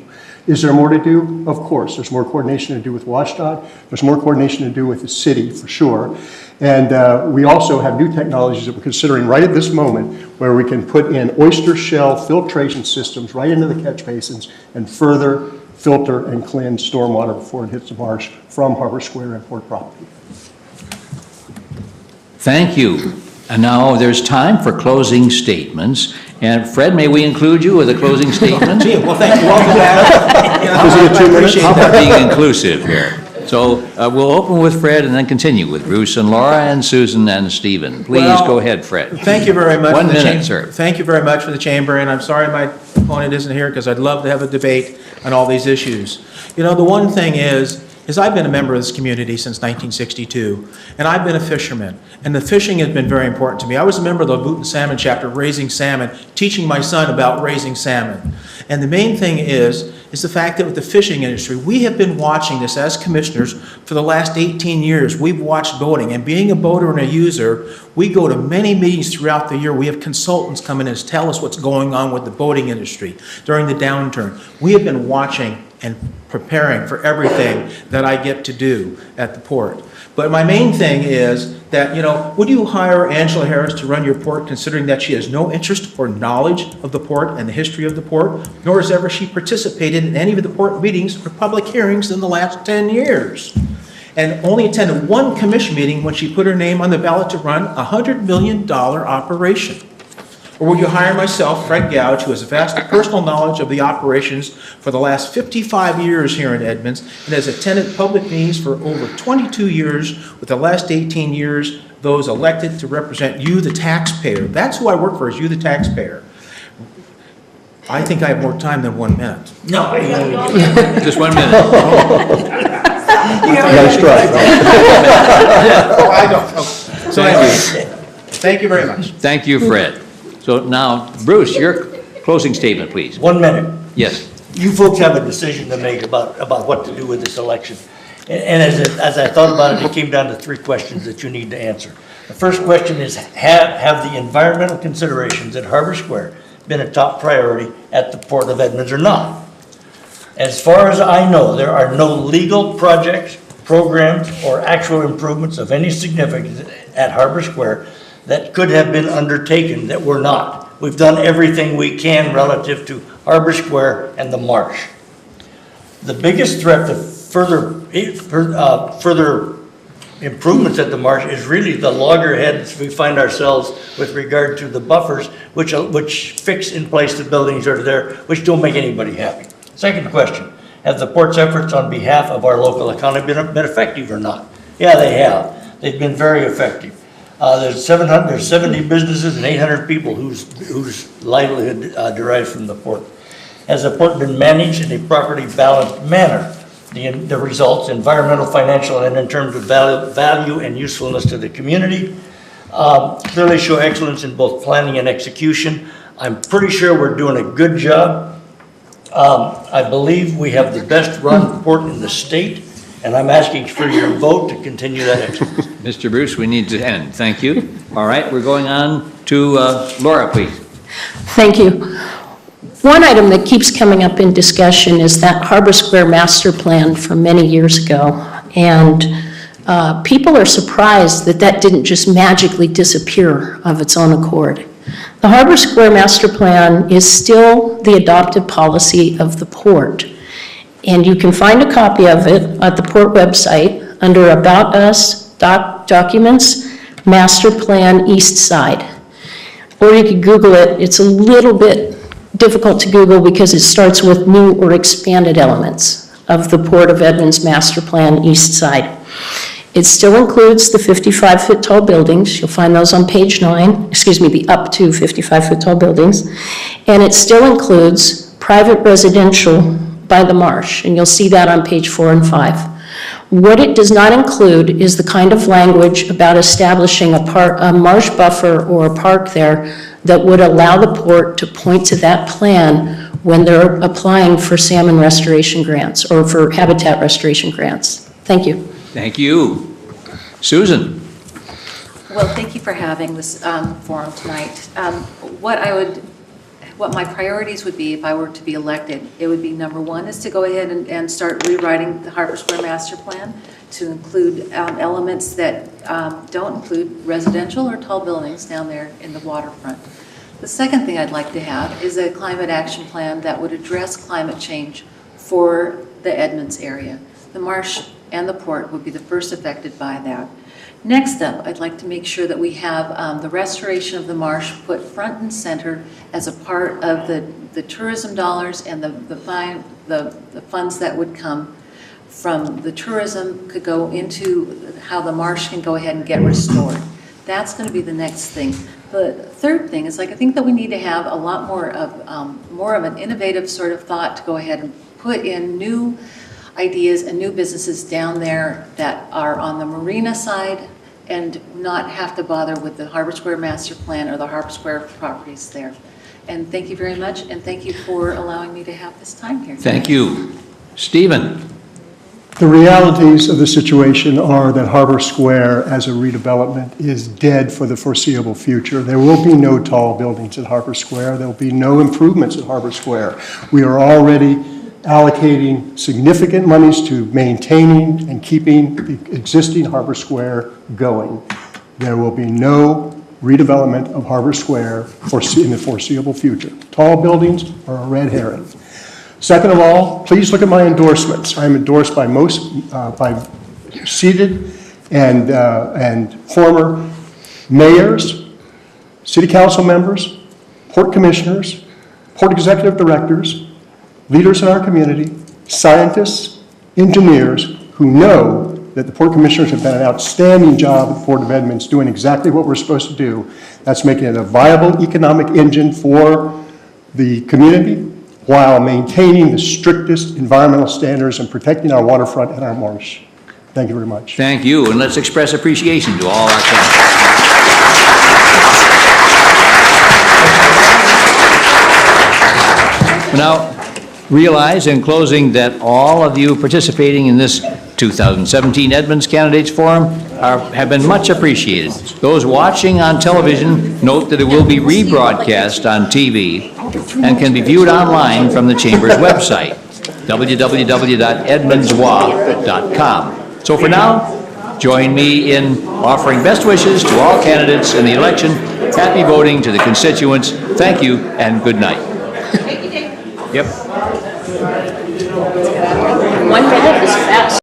Is there more to do? Of course. There's more coordination to do with WashDOT. There's more coordination to do with the city, for sure. And we also have new technologies that we're considering right at this moment where we can put in oyster shell filtration systems right into the catch basins and further filter and cleanse stormwater before it hits the marsh from Harbor Square and Port property. Thank you. And now there's time for closing statements. And Fred, may we include you with a closing statement? Gee, well, thank you. Welcome back. I appreciate How about that. being inclusive here? So we'll open with Fred and then continue with Bruce and Laura and Susan and Stephen. Please Well, go ahead, Fred. Thank you very much. 1 for the minute, chamber. sir. Thank you very much for the chamber, and I'm sorry my opponent isn't here because I'd love to have a debate on all these issues. You know, the one thing is I've been a member of this community since 1962, and I've been a fisherman, and the fishing has been very important to me. I was a member of the Boot and Salmon chapter, raising salmon, teaching my son about raising salmon. And the main thing is the fact that with the fishing industry, we have been watching this as commissioners for the last 18 years. We've watched boating, and being a boater and a user, we go to many meetings throughout the year. We have consultants come in and tell us what's going on with the boating industry during the downturn. We have been watching and preparing for everything that I get to do at the port. But my main thing is that, you know, would you hire Angela Harris to run your port considering that she has no interest or knowledge of the port and the history of the port, nor has ever she participated in any of the port meetings or public hearings in the last 10 years? And only attended one commission meeting when she put her name on the ballot to run a $100 million operation. Or would you hire myself, Fred Gouge, who has a vast personal knowledge of the operations for the last 55 years here in Edmonds and has attended public meetings for over 22 years, with the last 18 years those elected to represent you, the taxpayer. That's who I work for, is you, the taxpayer. I think I have more time than 1 minute. No. Just 1 minute. Nice try. I don't. Oh. So anyway, thank you very much. Thank you, Fred. So now, Bruce, your closing statement, please. 1 minute. Yes. You folks have a decision to make about what to do with this election. And as I thought about it, it came down to 3 questions that you need to answer. The first question is, have the environmental considerations at Harbor Square been a top priority at the Port of Edmonds or not? As far as I know, there are no legal projects, programs, or actual improvements of any significance at Harbor Square that could have been undertaken that were not. We've done everything we can relative to Harbor Square and the marsh. The biggest threat to further improvements at the marsh is really the loggerheads we find ourselves with regard to the buffers, which fix in place the buildings that are there, which don't make anybody happy. Second question, have the port's efforts on behalf of our local economy been effective or not? Yeah, they have. They've been very effective. There's 70 businesses and 800 people whose livelihood derives from the port. Has the port been managed in a properly balanced manner? The results, environmental, financial, and in terms of value and usefulness to the community, clearly show excellence in both planning and execution. I'm pretty sure we're doing a good job. I believe we have the best run port in the state, and I'm asking for your vote to continue that excellence. Mr. Bruce, we need to end. Thank you. All right, we're going on to Laura, please. Thank you. One item that keeps coming up in discussion is that Harbor Square master plan from many years ago. And people are surprised that that didn't just magically disappear of its own accord. The Harbor Square master plan is still the adopted policy of the port. And you can find a copy of it at the port website under About Us, Documents, Master Plan East Side. Or you could Google it. It's a little bit difficult to Google because it starts with new or expanded elements of the Port of Edmonds Master Plan East Side. It still includes the 55-foot tall buildings. You'll find those on page 9, the up to 55-foot tall buildings. And it still includes private residential by the marsh, and you'll see that on page 4 and 5. What it does not include is the kind of language about establishing a marsh buffer or a park there that would allow the port to point to that plan when they're applying for salmon restoration grants or for habitat restoration grants. Thank you. Thank you. Susan? Well, thank you for having this forum tonight. What my priorities would be if I were to be elected, it would be number one is to go ahead and start rewriting the Harbor Square Master Plan to include elements that don't include residential or tall buildings down there in the waterfront. The second thing I'd like to have is a climate action plan that would address climate change for the Edmonds area. The marsh and the port would be the first affected by that. Next up, I'd like to make sure that we have the restoration of the marsh put front and center as a part of the tourism dollars and the funds that would come from the tourism could go into how the marsh can go ahead and get restored. That's going to be the next thing. The third thing is, I think that we need to have a lot more of an innovative sort of thought to go ahead and put in new ideas and new businesses down there that are on the marina side and not have to bother with the Harbor Square Master Plan or the Harbor Square properties there. And thank you very much, and thank you for allowing me to have this time here. Thank you. Stephen? The realities of the situation are that Harbor Square as a redevelopment is dead for the foreseeable future. There will be no tall buildings at Harbor Square. There will be no improvements at Harbor Square. We are already allocating significant monies to maintaining and keeping the existing Harbor Square going. There will be no redevelopment of Harbor Square in the foreseeable future. Tall buildings are a red herring. Second of all, please look at my endorsements. I am endorsed by by seated and former mayors, city council members, port commissioners, port executive directors, leaders in our community, scientists, engineers who know that the port commissioners have done an outstanding job at the Port of Edmonds doing exactly what we're supposed to do. That's making it a viable economic engine for the community while maintaining the strictest environmental standards and protecting our waterfront and our marsh. Thank you very much. Thank you, and let's express appreciation to all our candidates. Now, realize in closing that all of you participating in this 2017 Edmonds Candidates Forum have been much appreciated. Those watching on television, note that it will be rebroadcast on TV and can be viewed online from the Chamber's website, www.edmondswa.com. So for now, join me in offering best wishes to all candidates in the election. Happy voting to the constituents. Thank you and good night. Thank you, Dave. Yep.